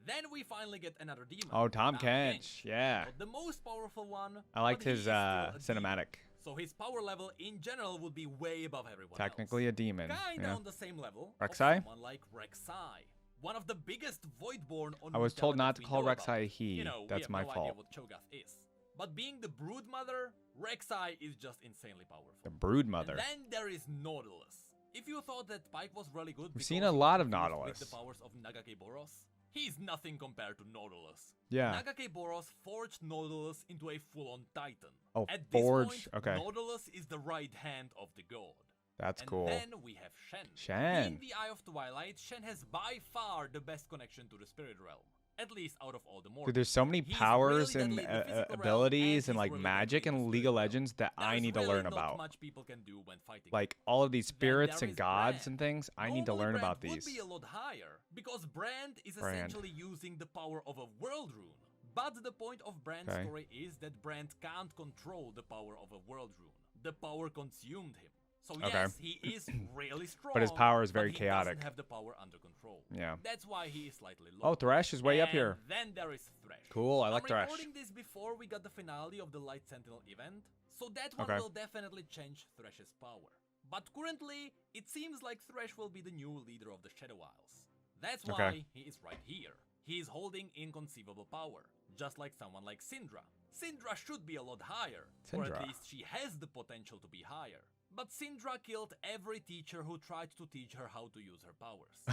[SPEAKER 2] Then we finally get another demon.
[SPEAKER 1] Oh, Tom Kench. Yeah.
[SPEAKER 2] Not the most powerful one.
[SPEAKER 1] I liked
[SPEAKER 2] but he
[SPEAKER 1] his
[SPEAKER 2] is still a demon.
[SPEAKER 1] cinematic.
[SPEAKER 2] So his power level in general would be way above everyone
[SPEAKER 1] Technically a demon.
[SPEAKER 2] else. Kinda
[SPEAKER 1] Yeah.
[SPEAKER 2] on the same level
[SPEAKER 1] Rek'Sai?
[SPEAKER 2] of someone like Rek'Sai. One of the biggest Voidborn on
[SPEAKER 1] I was
[SPEAKER 2] Runeterra
[SPEAKER 1] told
[SPEAKER 2] that
[SPEAKER 1] not to
[SPEAKER 2] we
[SPEAKER 1] call
[SPEAKER 2] know about.
[SPEAKER 1] Rek'Sai he.
[SPEAKER 2] You know, we
[SPEAKER 1] That's
[SPEAKER 2] have
[SPEAKER 1] my
[SPEAKER 2] no
[SPEAKER 1] fault.
[SPEAKER 2] idea what Cho'Gath is. But being the Broodmother, Rek'Sai is just insanely powerful.
[SPEAKER 1] The Broodmother.
[SPEAKER 2] And then there is Nautilus. If you thought that Pike was really good,
[SPEAKER 1] We've seen a lot of
[SPEAKER 2] with
[SPEAKER 1] Nautilus.
[SPEAKER 2] the powers of Nagake Boros, he's nothing compared to Nautilus.
[SPEAKER 1] Yeah.
[SPEAKER 2] Nagake Boros forged Nautilus into a full-on titan.
[SPEAKER 1] Oh,
[SPEAKER 2] At
[SPEAKER 1] forged.
[SPEAKER 2] this point,
[SPEAKER 1] Okay.
[SPEAKER 2] Nautilus is the right hand of the god.
[SPEAKER 1] That's
[SPEAKER 2] and
[SPEAKER 1] cool.
[SPEAKER 2] Then we have Shen.
[SPEAKER 1] Shen.
[SPEAKER 2] In the Eye of Twilight, Shen has by far the best connection to the spirit realm. At least out of all the mortals.
[SPEAKER 1] Dude, there's so many
[SPEAKER 2] He's
[SPEAKER 1] powers
[SPEAKER 2] really
[SPEAKER 1] and
[SPEAKER 2] deadly in the physical realm,
[SPEAKER 1] abilities and
[SPEAKER 2] he's
[SPEAKER 1] like
[SPEAKER 2] really
[SPEAKER 1] magic
[SPEAKER 2] deadly in
[SPEAKER 1] and
[SPEAKER 2] the
[SPEAKER 1] League of
[SPEAKER 2] spirit realm.
[SPEAKER 1] Legends that I
[SPEAKER 2] There's
[SPEAKER 1] need to
[SPEAKER 2] really
[SPEAKER 1] learn
[SPEAKER 2] not
[SPEAKER 1] about.
[SPEAKER 2] much people can do when fighting.
[SPEAKER 1] Like all of these
[SPEAKER 2] Then
[SPEAKER 1] spirits
[SPEAKER 2] there
[SPEAKER 1] and
[SPEAKER 2] is
[SPEAKER 1] gods
[SPEAKER 2] Brand.
[SPEAKER 1] and things, I need to
[SPEAKER 2] Normally
[SPEAKER 1] learn
[SPEAKER 2] Brand
[SPEAKER 1] about
[SPEAKER 2] would
[SPEAKER 1] these.
[SPEAKER 2] be a lot higher, because Brand is
[SPEAKER 1] Brand.
[SPEAKER 2] essentially using the power of a world rune. But the point of Brand's
[SPEAKER 1] Okay.
[SPEAKER 2] story is that Brand can't control the power of a world rune. The power consumed him. So
[SPEAKER 1] Okay.
[SPEAKER 2] yes, he is really strong,
[SPEAKER 1] But his power is very
[SPEAKER 2] but he
[SPEAKER 1] chaotic.
[SPEAKER 2] doesn't have the power under control.
[SPEAKER 1] Yeah.
[SPEAKER 2] That's why he is slightly low.
[SPEAKER 1] Oh, Thresh is way up
[SPEAKER 2] And
[SPEAKER 1] here.
[SPEAKER 2] Then there is Thresh.
[SPEAKER 1] Cool, I like
[SPEAKER 2] I'm
[SPEAKER 1] Thresh.
[SPEAKER 2] recording this before we got the finale of the Light Sentinel event, so that one
[SPEAKER 1] Okay.
[SPEAKER 2] will definitely change Thresh's power. But currently, it seems like Thresh will be the new leader of the Shadow Isles. That's why
[SPEAKER 1] Okay.
[SPEAKER 2] he is right here. He is holding inconceivable power, just like someone like Syndra. Syndra should be a lot higher, or
[SPEAKER 1] Syndra.
[SPEAKER 2] at least she has the potential to be higher. But Syndra killed every teacher who tried to teach her how to use her powers. So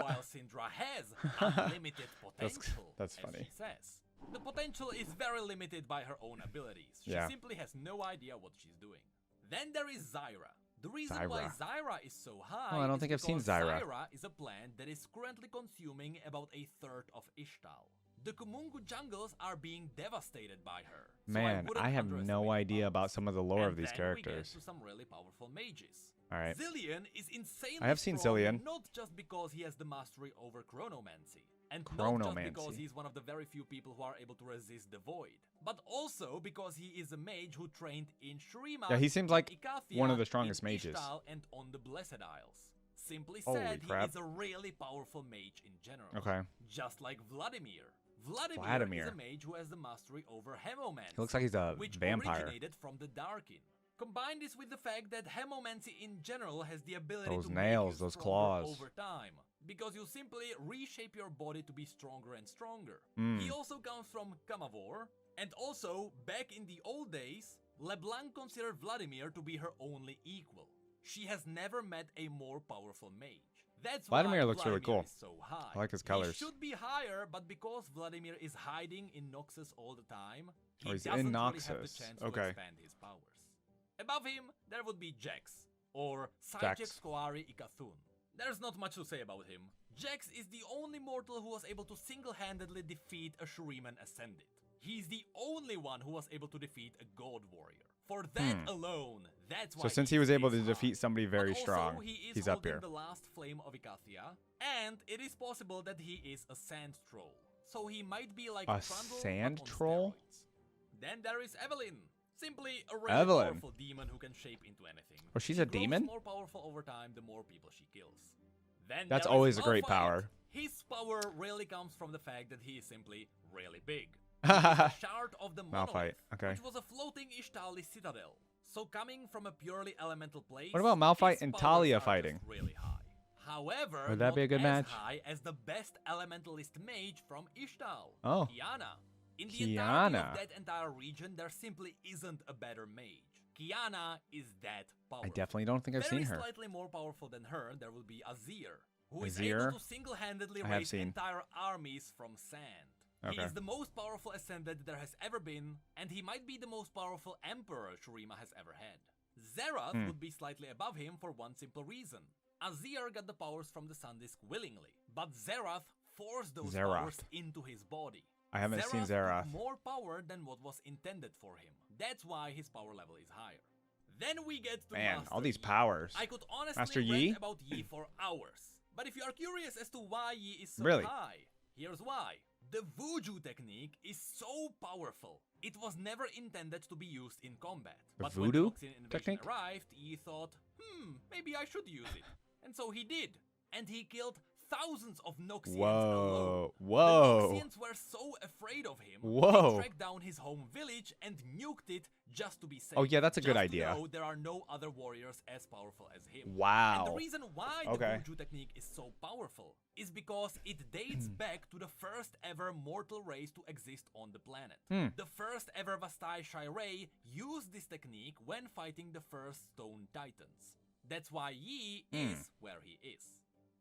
[SPEAKER 2] while Syndra has unlimited potential,
[SPEAKER 1] that's
[SPEAKER 2] as
[SPEAKER 1] funny.
[SPEAKER 2] she says, the potential is very limited by her own abilities. She
[SPEAKER 1] Yeah.
[SPEAKER 2] simply has no idea what she's doing. Then there is Zyra. The reason why Zyra is so high
[SPEAKER 1] Oh, I don't
[SPEAKER 2] is
[SPEAKER 1] think I've seen
[SPEAKER 2] because
[SPEAKER 1] Zyra.
[SPEAKER 2] Zyra is a plant that is currently consuming about a third of Ishtal. The Kumungu jungles are being devastated by her. So
[SPEAKER 1] Man,
[SPEAKER 2] wouldn't
[SPEAKER 1] I have no
[SPEAKER 2] underestimate
[SPEAKER 1] idea
[SPEAKER 2] her
[SPEAKER 1] about
[SPEAKER 2] powers.
[SPEAKER 1] some of the lore of
[SPEAKER 2] And
[SPEAKER 1] these
[SPEAKER 2] then
[SPEAKER 1] characters.
[SPEAKER 2] We get to some really powerful mages.
[SPEAKER 1] All right.
[SPEAKER 2] Zillion is insanely
[SPEAKER 1] I have seen
[SPEAKER 2] strong,
[SPEAKER 1] Zillion.
[SPEAKER 2] not just because he has the mastery over chronomancy, and not just because
[SPEAKER 1] Chronomancy.
[SPEAKER 2] he's one of the very few people who are able to resist the void, but also because he is a mage who trained in Shurima.
[SPEAKER 1] Yeah, he seems
[SPEAKER 2] in
[SPEAKER 1] like
[SPEAKER 2] Icathia,
[SPEAKER 1] one of the strongest
[SPEAKER 2] in
[SPEAKER 1] mages.
[SPEAKER 2] Ishtal, and on the Blessed Isles. Simply
[SPEAKER 1] Holy
[SPEAKER 2] said, he
[SPEAKER 1] crap.
[SPEAKER 2] is a really powerful mage in general.
[SPEAKER 1] Okay.
[SPEAKER 2] Just like Vladimir. Vladimir
[SPEAKER 1] Vladimir.
[SPEAKER 2] is a mage who has the mastery over Hemomancy.
[SPEAKER 1] He looks like he's a
[SPEAKER 2] which
[SPEAKER 1] vampire.
[SPEAKER 2] originated from the Darkin. Combine this with the fact that Hemomancy in general has the ability
[SPEAKER 1] Those
[SPEAKER 2] to
[SPEAKER 1] nails,
[SPEAKER 2] make you
[SPEAKER 1] those
[SPEAKER 2] stronger
[SPEAKER 1] claws.
[SPEAKER 2] over time, because you simply reshape your body to be stronger and stronger.
[SPEAKER 1] Mm.
[SPEAKER 2] He also comes from Kamavor, and also, back in the old days, LeBlanc considered Vladimir to be her only equal. She has never met a more powerful mage. That's
[SPEAKER 1] Vladimir
[SPEAKER 2] why
[SPEAKER 1] looks really
[SPEAKER 2] Vladimir
[SPEAKER 1] cool.
[SPEAKER 2] is so high.
[SPEAKER 1] I like his
[SPEAKER 2] He
[SPEAKER 1] colors.
[SPEAKER 2] should be higher, but because Vladimir is hiding in Noxus all the time, he
[SPEAKER 1] Oh, he's
[SPEAKER 2] doesn't
[SPEAKER 1] in
[SPEAKER 2] really have the
[SPEAKER 1] Noxus.
[SPEAKER 2] chance
[SPEAKER 1] Okay.
[SPEAKER 2] to expand his powers. Above him, there would be Jax, or
[SPEAKER 1] Jax.
[SPEAKER 2] Saijek Skoari Ikathun. There's not much to say about him. Jax is the only mortal who was able to single-handedly defeat a Shuriman Ascended. He's the only one who was able to defeat a God Warrior. For that alone, that's why
[SPEAKER 1] So since he was able to
[SPEAKER 2] is
[SPEAKER 1] defeat
[SPEAKER 2] high.
[SPEAKER 1] somebody very
[SPEAKER 2] But also,
[SPEAKER 1] strong,
[SPEAKER 2] he is
[SPEAKER 1] he's up
[SPEAKER 2] holding
[SPEAKER 1] here.
[SPEAKER 2] the last flame of Icathia, and it is possible that he is a sand troll. So he might be like
[SPEAKER 1] A
[SPEAKER 2] Trundle,
[SPEAKER 1] sand
[SPEAKER 2] but on
[SPEAKER 1] troll?
[SPEAKER 2] steroids. Then there is Evelyn. Simply a really
[SPEAKER 1] Evelyn.
[SPEAKER 2] powerful demon who can shape into anything.
[SPEAKER 1] Oh, she's
[SPEAKER 2] She
[SPEAKER 1] a
[SPEAKER 2] grows
[SPEAKER 1] demon?
[SPEAKER 2] more powerful over time the more people she kills. Then
[SPEAKER 1] That's
[SPEAKER 2] there is
[SPEAKER 1] always a great
[SPEAKER 2] Malphite.
[SPEAKER 1] power.
[SPEAKER 2] His power really comes from the fact that he is simply really big. He is the shard of the
[SPEAKER 1] Malphite,
[SPEAKER 2] monolith,
[SPEAKER 1] okay.
[SPEAKER 2] which was a floating Ishtali citadel. So coming from a purely elemental place,
[SPEAKER 1] What about Malphite
[SPEAKER 2] his
[SPEAKER 1] and
[SPEAKER 2] powers
[SPEAKER 1] Talia
[SPEAKER 2] are
[SPEAKER 1] fighting?
[SPEAKER 2] just really high. However,
[SPEAKER 1] Would that be a
[SPEAKER 2] not
[SPEAKER 1] good
[SPEAKER 2] as
[SPEAKER 1] match?
[SPEAKER 2] high as the best elementalist mage from Ishtal,
[SPEAKER 1] Oh.
[SPEAKER 2] Kiana. In the entirety
[SPEAKER 1] Kiana.
[SPEAKER 2] of that entire region, there simply isn't a better mage. Kiana is that powerful.
[SPEAKER 1] I definitely don't think I've
[SPEAKER 2] Very
[SPEAKER 1] seen her.
[SPEAKER 2] slightly more powerful than her, there will be Azir, who is
[SPEAKER 1] Azir?
[SPEAKER 2] able to single-handedly
[SPEAKER 1] I have
[SPEAKER 2] raise
[SPEAKER 1] seen.
[SPEAKER 2] entire armies from sand. He
[SPEAKER 1] Okay.
[SPEAKER 2] is the most powerful ascendant there has ever been, and he might be the most powerful emperor Shurima has ever had. Zerath would be slightly above him for one simple reason. Azir got the powers from the Sun Disk willingly, but Zerath forced those powers into his body.
[SPEAKER 1] I haven't seen
[SPEAKER 2] took
[SPEAKER 1] Zerath.
[SPEAKER 2] more power than what was intended for him. That's why his power level is higher. Then we get to
[SPEAKER 1] Man,
[SPEAKER 2] Master
[SPEAKER 1] all these
[SPEAKER 2] Yi.
[SPEAKER 1] powers.
[SPEAKER 2] I could honestly
[SPEAKER 1] Master
[SPEAKER 2] rant
[SPEAKER 1] Yi?
[SPEAKER 2] about Yi for hours. But if you are curious as to why Yi is so
[SPEAKER 1] Really?
[SPEAKER 2] high, here's why. The Vuju technique is so powerful. It was never intended to be used in combat.
[SPEAKER 1] The
[SPEAKER 2] but
[SPEAKER 1] voodoo
[SPEAKER 2] when Noxian Invasion
[SPEAKER 1] technique?
[SPEAKER 2] arrived, Yi thought, maybe I should use it. And so he did. And he killed thousands of Noxians alone.
[SPEAKER 1] Whoa. Whoa.
[SPEAKER 2] The Noxians were so afraid of him,
[SPEAKER 1] Whoa.
[SPEAKER 2] they tracked down his home village and nuked it just to be safe.
[SPEAKER 1] Oh, yeah, that's a good
[SPEAKER 2] Just to
[SPEAKER 1] idea.
[SPEAKER 2] know there are no other warriors as powerful as him.
[SPEAKER 1] Wow.
[SPEAKER 2] And the reason why
[SPEAKER 1] Okay.
[SPEAKER 2] the Vuju technique is so powerful is because it dates back to the first ever mortal race to exist on the planet. The first ever Vastai Shirei used this technique when fighting the first Stone Titans. That's why Yi is where he is.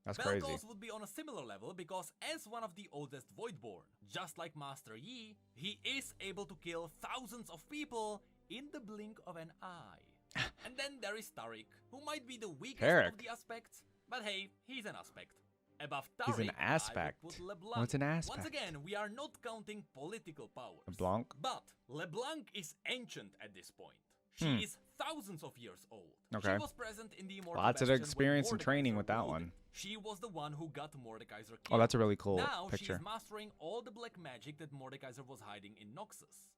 [SPEAKER 1] That's crazy.
[SPEAKER 2] Vel'Koz would be on a similar level because as one of the oldest Voidborn, just like Master Yi, he is able to kill thousands of people in the blink of an eye. And then there is Tariq, who might be the weakest of the aspects, but hey, he's an aspect. Above Tariq,
[SPEAKER 1] he's an aspect.
[SPEAKER 2] I would put LeBlanc.
[SPEAKER 1] What's an aspect?
[SPEAKER 2] Once again, we are not counting political powers.
[SPEAKER 1] LeBlanc?
[SPEAKER 2] But LeBlanc is ancient at this point. She is thousands of years old.
[SPEAKER 1] Okay.
[SPEAKER 2] She was present in the Immortal
[SPEAKER 1] Lots of
[SPEAKER 2] Bastion
[SPEAKER 1] experience
[SPEAKER 2] when
[SPEAKER 1] and training
[SPEAKER 2] Mordekaiser
[SPEAKER 1] with that
[SPEAKER 2] ruled
[SPEAKER 1] one.
[SPEAKER 2] it. She was the one who got Mordekaiser killed.
[SPEAKER 1] Oh, that's a really cool
[SPEAKER 2] now
[SPEAKER 1] picture.
[SPEAKER 2] Now she's mastering all the black magic that Mordekaiser was hiding in Noxus.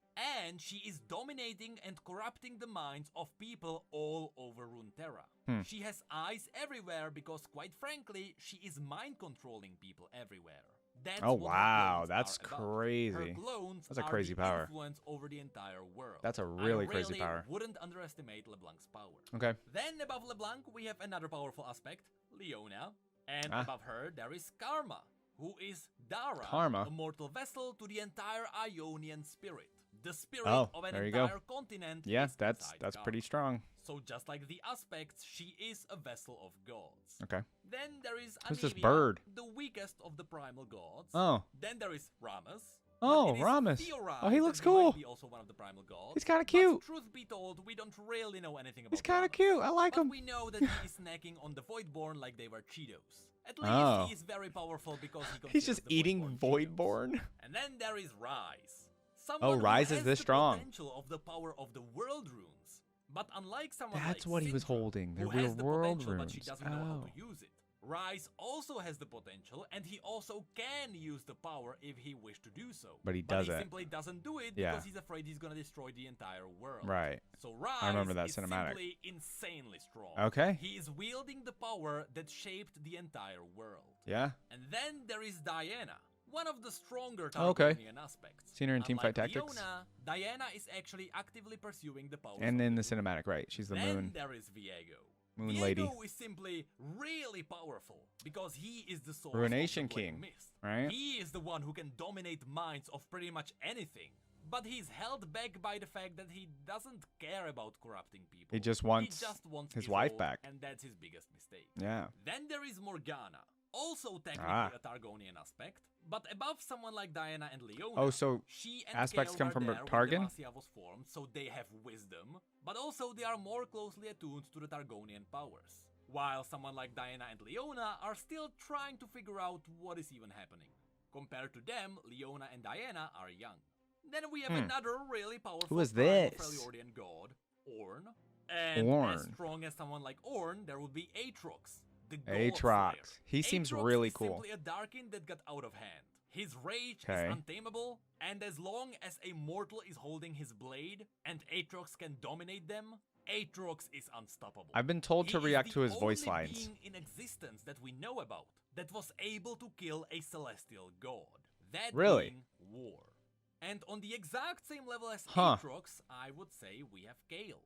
[SPEAKER 2] And she is dominating and corrupting the minds of people all over Runeterra. She has eyes everywhere because, quite frankly, she is mind-controlling people everywhere. That's
[SPEAKER 1] oh,
[SPEAKER 2] what
[SPEAKER 1] wow.
[SPEAKER 2] her
[SPEAKER 1] That's crazy.
[SPEAKER 2] Her clones
[SPEAKER 1] That's a crazy
[SPEAKER 2] are the
[SPEAKER 1] power.
[SPEAKER 2] influence over the entire world.
[SPEAKER 1] That's a really crazy
[SPEAKER 2] really
[SPEAKER 1] power.
[SPEAKER 2] Wouldn't underestimate LeBlanc's power.
[SPEAKER 1] Okay.
[SPEAKER 2] Then above LeBlanc, we have another powerful aspect, Leona. And above her, there is Karma, who is Dara, a mortal vessel to the entire Ionian spirit. The spirit of an entire continent.
[SPEAKER 1] Yeah, that's pretty strong.
[SPEAKER 2] So just like the aspects, she is a vessel of gods.
[SPEAKER 1] Okay.
[SPEAKER 2] Then there is
[SPEAKER 1] Who's
[SPEAKER 2] Anivia,
[SPEAKER 1] this bird?
[SPEAKER 2] the weakest of the primal gods.
[SPEAKER 1] Oh.
[SPEAKER 2] Then there is Rammus.
[SPEAKER 1] Oh, Rammus. Oh, he looks cool.
[SPEAKER 2] He also one of the primal gods.
[SPEAKER 1] He's kind of cute.
[SPEAKER 2] But truth be told, we don't really know anything about
[SPEAKER 1] He's kind of
[SPEAKER 2] Rammus.
[SPEAKER 1] cute. I like
[SPEAKER 2] but
[SPEAKER 1] him.
[SPEAKER 2] We know that he is snacking on the Voidborn like they were Cheetos. At least he is very powerful because
[SPEAKER 1] he's just eating Voidborn.
[SPEAKER 2] And then there is Rise.
[SPEAKER 1] Rise is this strong.
[SPEAKER 2] Potential of the power of the world runes. But unlike someone
[SPEAKER 1] That's
[SPEAKER 2] like
[SPEAKER 1] what he was
[SPEAKER 2] Syndra,
[SPEAKER 1] holding. They
[SPEAKER 2] who
[SPEAKER 1] were
[SPEAKER 2] has the
[SPEAKER 1] world
[SPEAKER 2] potential,
[SPEAKER 1] runes.
[SPEAKER 2] but she doesn't know how to use it. Rise also has the potential, and he also can use the power if he wished to do so.
[SPEAKER 1] But he doesn't.
[SPEAKER 2] He simply doesn't do it because he's afraid he's gonna destroy the entire world.
[SPEAKER 1] Right.
[SPEAKER 2] So Rise
[SPEAKER 1] I remember that
[SPEAKER 2] is
[SPEAKER 1] cinematic.
[SPEAKER 2] simply insanely strong.
[SPEAKER 1] Okay.
[SPEAKER 2] He is wielding the power that shaped the entire world.
[SPEAKER 1] Yeah.
[SPEAKER 2] And then there is Diana, one of the stronger Targaryen aspects.
[SPEAKER 1] Seen her in Teamfight Tactics.
[SPEAKER 2] Leona, Diana is actually actively pursuing the power.
[SPEAKER 1] And in the cinematic, right? She's the
[SPEAKER 2] then
[SPEAKER 1] moon.
[SPEAKER 2] There is Viego.
[SPEAKER 1] Moon
[SPEAKER 2] Viego
[SPEAKER 1] lady.
[SPEAKER 2] is simply really powerful because he is the source
[SPEAKER 1] Ruination
[SPEAKER 2] of the
[SPEAKER 1] King,
[SPEAKER 2] mist.
[SPEAKER 1] right?
[SPEAKER 2] He is the one who can dominate minds of pretty much anything. But he's held back by the fact that he doesn't care about corrupting people.
[SPEAKER 1] He just wants his wife back.
[SPEAKER 2] And that's his biggest mistake.
[SPEAKER 1] Yeah.
[SPEAKER 2] Then there is Morgana. Also technically a Targaryen aspect, but above someone like Diana and Leona.
[SPEAKER 1] Oh, so
[SPEAKER 2] she and
[SPEAKER 1] aspects
[SPEAKER 2] Kael
[SPEAKER 1] come
[SPEAKER 2] were
[SPEAKER 1] from
[SPEAKER 2] there
[SPEAKER 1] Targan?
[SPEAKER 2] when Demacia was formed, so they have wisdom, but also they are more closely attuned to the Targaryen powers. While someone like Diana and Leona are still trying to figure out what is even happening. Compared to them, Leona and Diana are young. Then we have another really powerful
[SPEAKER 1] Who is this?
[SPEAKER 2] Freljordian god, Ornn. And as strong as someone like Ornn, there would be Aatrox.
[SPEAKER 1] Aatrox. He seems really cool.
[SPEAKER 2] Simply a Darkin that got out of hand. His rage is untamable, and as long as a mortal is holding his blade and Aatrox can dominate them, Aatrox is unstoppable.
[SPEAKER 1] I've been told to react to his voice
[SPEAKER 2] only
[SPEAKER 1] lines.
[SPEAKER 2] being in existence that we know about that was able to kill a celestial god. That being War. And on the exact same level as Aatrox, I would say we have Kael.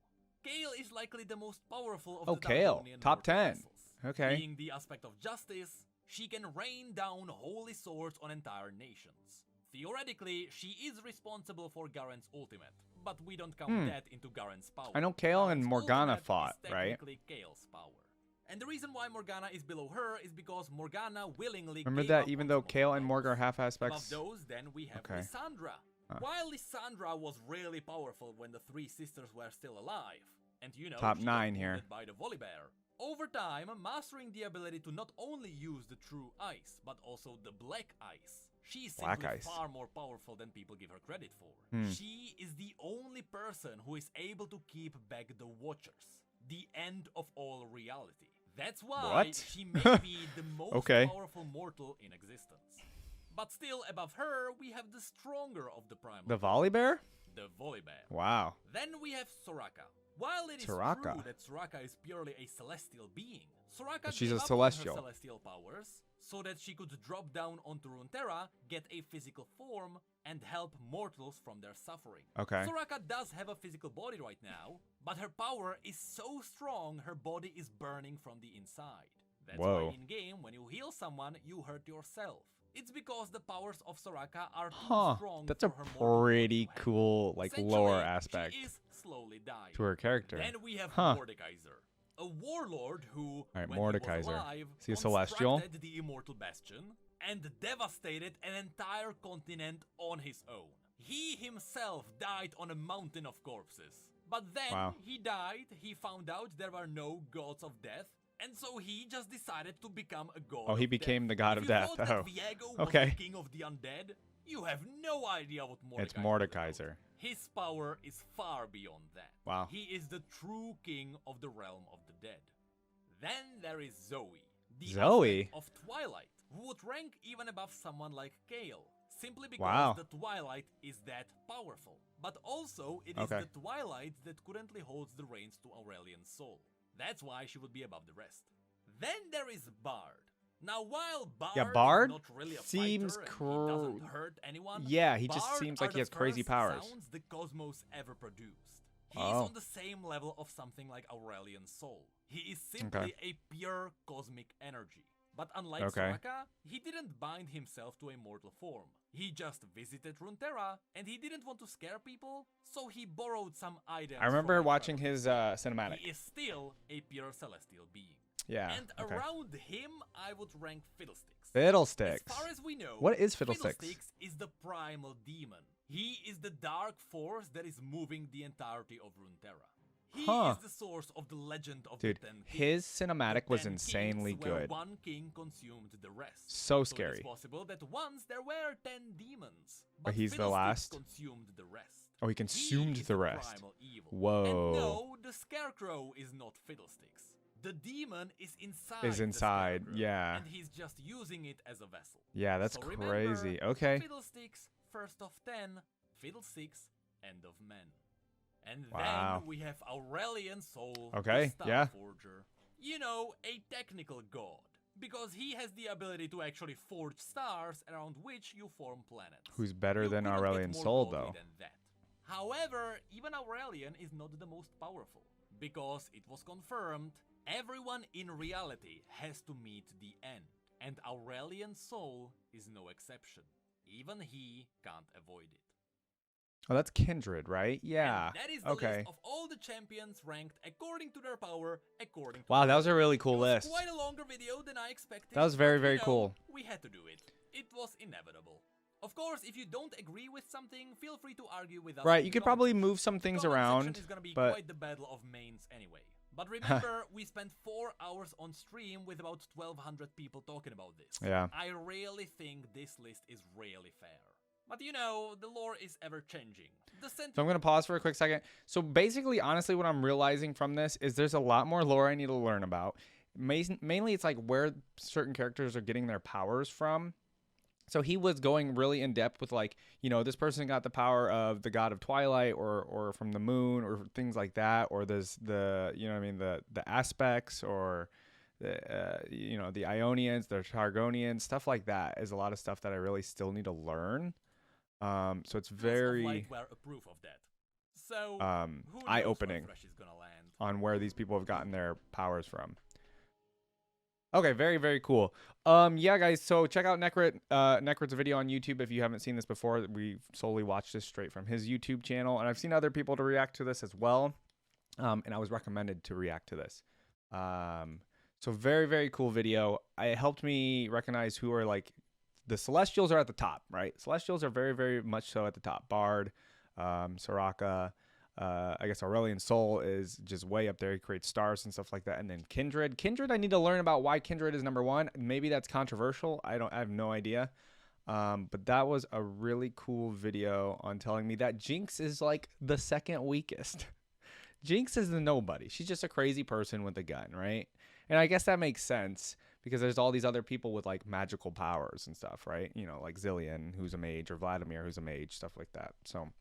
[SPEAKER 2] Kael is likely the most powerful of the Targaryen
[SPEAKER 1] top 10.
[SPEAKER 2] vessels.
[SPEAKER 1] Okay.
[SPEAKER 2] Being the aspect of justice, she can rain down holy swords on entire nations. Theoretically, she is responsible for Garen's ultimate, but we don't count that into Garen's power.
[SPEAKER 1] I know Kael and
[SPEAKER 2] Garen's
[SPEAKER 1] Morgana
[SPEAKER 2] ultimate
[SPEAKER 1] fought,
[SPEAKER 2] is
[SPEAKER 1] right?
[SPEAKER 2] technically Kael's power. And the reason why Morgana is below her is because Morgana willingly
[SPEAKER 1] Remember
[SPEAKER 2] gave
[SPEAKER 1] that
[SPEAKER 2] up
[SPEAKER 1] even
[SPEAKER 2] on
[SPEAKER 1] though
[SPEAKER 2] some of her
[SPEAKER 1] Kael and
[SPEAKER 2] powers.
[SPEAKER 1] Morg are half aspects?
[SPEAKER 2] Above those, then we have Lysandra. While Lysandra was really powerful when the three sisters were still alive, and you know,
[SPEAKER 1] Top
[SPEAKER 2] she
[SPEAKER 1] 9
[SPEAKER 2] got
[SPEAKER 1] here.
[SPEAKER 2] wounded by the Volibear. Over time, mastering the ability to not only use the true ice, but also the black ice. She is simply far more powerful than people give her credit for. She is the only person who is able to keep back the Watchers, the end of all reality. That's why she may be the most powerful mortal in existence. But still above her, we have the stronger of the primal.
[SPEAKER 1] The Volibear?
[SPEAKER 2] The Volibear.
[SPEAKER 1] Wow.
[SPEAKER 2] Then we have Soraka. While it is true that Soraka is purely a celestial being, Soraka
[SPEAKER 1] she's
[SPEAKER 2] gave
[SPEAKER 1] a
[SPEAKER 2] up
[SPEAKER 1] celestial.
[SPEAKER 2] on her celestial powers so that she could drop down onto Runeterra, get a physical form, and help mortals from their suffering.
[SPEAKER 1] Okay.
[SPEAKER 2] Soraka does have a physical body right now, but her power is so strong her body is burning from the inside. That's why in-game, when you heal someone, you hurt yourself. It's because the powers of Soraka are too strong
[SPEAKER 1] That's
[SPEAKER 2] for
[SPEAKER 1] a
[SPEAKER 2] her mortal
[SPEAKER 1] pretty
[SPEAKER 2] body.
[SPEAKER 1] cool, like, lore
[SPEAKER 2] Essentially,
[SPEAKER 1] aspect
[SPEAKER 2] she is slowly dying.
[SPEAKER 1] to her character.
[SPEAKER 2] Then we have Mordekaiser. A warlord who,
[SPEAKER 1] All right,
[SPEAKER 2] when he was
[SPEAKER 1] Mordekaiser.
[SPEAKER 2] alive,
[SPEAKER 1] Is he a celestial?
[SPEAKER 2] constructed the immortal bastion and devastated an entire continent on his own. He himself died on a mountain of corpses. But then he died, he found out there were no gods of death, and so he just decided to become a god
[SPEAKER 1] Oh, he
[SPEAKER 2] of
[SPEAKER 1] became
[SPEAKER 2] death.
[SPEAKER 1] the god of death.
[SPEAKER 2] If you thought
[SPEAKER 1] Oh,
[SPEAKER 2] that Viego
[SPEAKER 1] okay.
[SPEAKER 2] was the king of the undead, you have no idea what Mordekaiser
[SPEAKER 1] It's Mordekaiser.
[SPEAKER 2] His power is far beyond that.
[SPEAKER 1] Wow.
[SPEAKER 2] He is the true king of the realm of the dead. Then there is Zoe, the
[SPEAKER 1] Zoe?
[SPEAKER 2] aspect of Twilight, who would rank even above someone like Kale, simply because
[SPEAKER 1] Wow.
[SPEAKER 2] the Twilight is that powerful. But also, it is the Twilight that currently holds the reins to Aurelian's soul. That's why she would be above the rest. Then there is Bard. Now, while Bard is not really a
[SPEAKER 1] seems
[SPEAKER 2] fighter and he doesn't hurt anyone,
[SPEAKER 1] yeah, he just
[SPEAKER 2] Bard
[SPEAKER 1] seems
[SPEAKER 2] are
[SPEAKER 1] like he
[SPEAKER 2] the
[SPEAKER 1] has crazy
[SPEAKER 2] first
[SPEAKER 1] powers.
[SPEAKER 2] sounds the cosmos ever produced. He is
[SPEAKER 1] Oh.
[SPEAKER 2] on the same level of something like Aurelian's soul. He is simply a pure cosmic energy. But unlike Soraka, he didn't bind himself to a mortal form. He just visited Runeterra, and he didn't want to scare people, so he borrowed some items.
[SPEAKER 1] I remember
[SPEAKER 2] from
[SPEAKER 1] watching his cinematic.
[SPEAKER 2] He is still a pure celestial being.
[SPEAKER 1] Yeah.
[SPEAKER 2] And around him, I would rank Fiddlesticks.
[SPEAKER 1] Fiddlesticks.
[SPEAKER 2] As far as we know,
[SPEAKER 1] what is Fiddlesticks?
[SPEAKER 2] Fiddlesticks is the primal demon. He is the dark force that is moving the entirety of Runeterra. He is the source of the legend of the 10 Kings.
[SPEAKER 1] His cinematic was
[SPEAKER 2] 10
[SPEAKER 1] insanely
[SPEAKER 2] kings where
[SPEAKER 1] good.
[SPEAKER 2] one king consumed the rest.
[SPEAKER 1] So scary.
[SPEAKER 2] It's possible that once there were 10 demons,
[SPEAKER 1] But he's the
[SPEAKER 2] Fiddlesticks
[SPEAKER 1] last?
[SPEAKER 2] consumed the rest.
[SPEAKER 1] Oh, he consumed
[SPEAKER 2] is
[SPEAKER 1] the rest.
[SPEAKER 2] primal evil.
[SPEAKER 1] Whoa.
[SPEAKER 2] And no, the Scarecrow is not Fiddlesticks. The demon is inside. the Scarecrow,
[SPEAKER 1] yeah.
[SPEAKER 2] And he's just using it as a vessel.
[SPEAKER 1] Yeah, that's
[SPEAKER 2] So
[SPEAKER 1] crazy.
[SPEAKER 2] remember,
[SPEAKER 1] Okay.
[SPEAKER 2] Fiddlesticks, first of 10, Fiddlesticks, end of men. And
[SPEAKER 1] Wow.
[SPEAKER 2] then we have Aurelian Soul,
[SPEAKER 1] Okay,
[SPEAKER 2] the Star
[SPEAKER 1] yeah.
[SPEAKER 2] Forger. You know, a technical god. Because he has the ability to actually forge stars around which you form planets.
[SPEAKER 1] Who's better
[SPEAKER 2] You
[SPEAKER 1] than
[SPEAKER 2] couldn't get
[SPEAKER 1] Aurelian
[SPEAKER 2] more
[SPEAKER 1] Soul,
[SPEAKER 2] godly
[SPEAKER 1] though?
[SPEAKER 2] than that. However, even Aurelian is not the most powerful. Because it was confirmed, everyone in reality has to meet the end. And Aurelian Soul is no exception. Even he can't avoid it.
[SPEAKER 1] Oh, that's Kindred, right? Yeah.
[SPEAKER 2] And that is the list of all the champions ranked according to their power, according to
[SPEAKER 1] Wow, that was a really cool
[SPEAKER 2] it was
[SPEAKER 1] list.
[SPEAKER 2] quite a longer video than I expected.
[SPEAKER 1] That was very,
[SPEAKER 2] but,
[SPEAKER 1] very
[SPEAKER 2] you know,
[SPEAKER 1] cool.
[SPEAKER 2] We had to do it. It was inevitable. Of course, if you don't agree with something, feel free to argue with us.
[SPEAKER 1] Right,
[SPEAKER 2] in
[SPEAKER 1] you
[SPEAKER 2] the
[SPEAKER 1] could probably
[SPEAKER 2] comment
[SPEAKER 1] move some things
[SPEAKER 2] section. Comment
[SPEAKER 1] around,
[SPEAKER 2] section is gonna be
[SPEAKER 1] but
[SPEAKER 2] quite the battle of mains anyway. But remember, we spent 4 hours on stream with about 1,200 people talking about this.
[SPEAKER 1] yeah.
[SPEAKER 2] I really think this list is really fair. But you know, the lore is ever changing.
[SPEAKER 1] So I'm going to pause for a quick second. So basically, honestly, what I'm realizing from this is there's a lot more lore I need to learn about. Mainly, it's like where certain characters are getting their powers from. So he was going really in depth with like, you know, this person got the power of the god of Twilight or from the moon or things like that. Or there's the, you know what I mean, the aspects or the, you know, the Ionians, the Targonians, stuff like that is a lot of stuff that I really still need to learn. So it's very
[SPEAKER 2] were a proof of that. So
[SPEAKER 1] eye-opening on where these people have gotten their powers from. Okay, very, very cool. Yeah, guys, so check out Necrit. Necrit's video on YouTube if you haven't seen this before. We solely watched this straight from his YouTube channel, and I've seen other people to react to this as well. And I was recommended to react to this. So very, very cool video. It helped me recognize who are like the Celestials are at the top, right? Celestials are very, very much so at the top. Bard, Soraka, I guess Aurelian Soul is just way up there. He creates stars and stuff like that. And then Kindred. Kindred, I need to learn about why Kindred is number 1. Maybe that's controversial. I have no idea. But that was a really cool video on telling me that Jinx is like the second weakest. Jinx is the nobody. She's just a crazy person with a gun, right? And I guess that makes sense because there's all these other people with like magical powers and stuff, right? You know, like Zillion, who's a mage, or Vladimir, who's a mage, stuff like that. So, all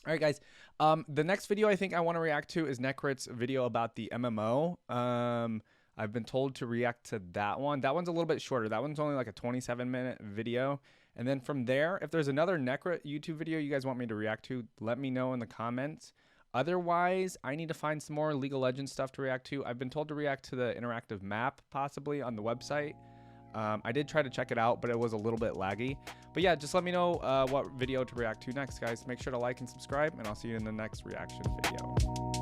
[SPEAKER 1] right, guys. The next video I think I want to react to is Necrit's video about the MMO. I've been told to react to that one. That one's a little bit shorter. That one's only like a 27-minute video. And then from there, if there's another Necrit YouTube video you guys want me to react to, let me know in the comments. Otherwise, I need to find some more League of Legends stuff to react to. I've been told to react to the interactive map, possibly, on the website. I did try to check it out, but it was a little bit laggy. But yeah, just let me know what video to react to next, guys. Make sure to like and subscribe, and I'll see you in the next reaction video.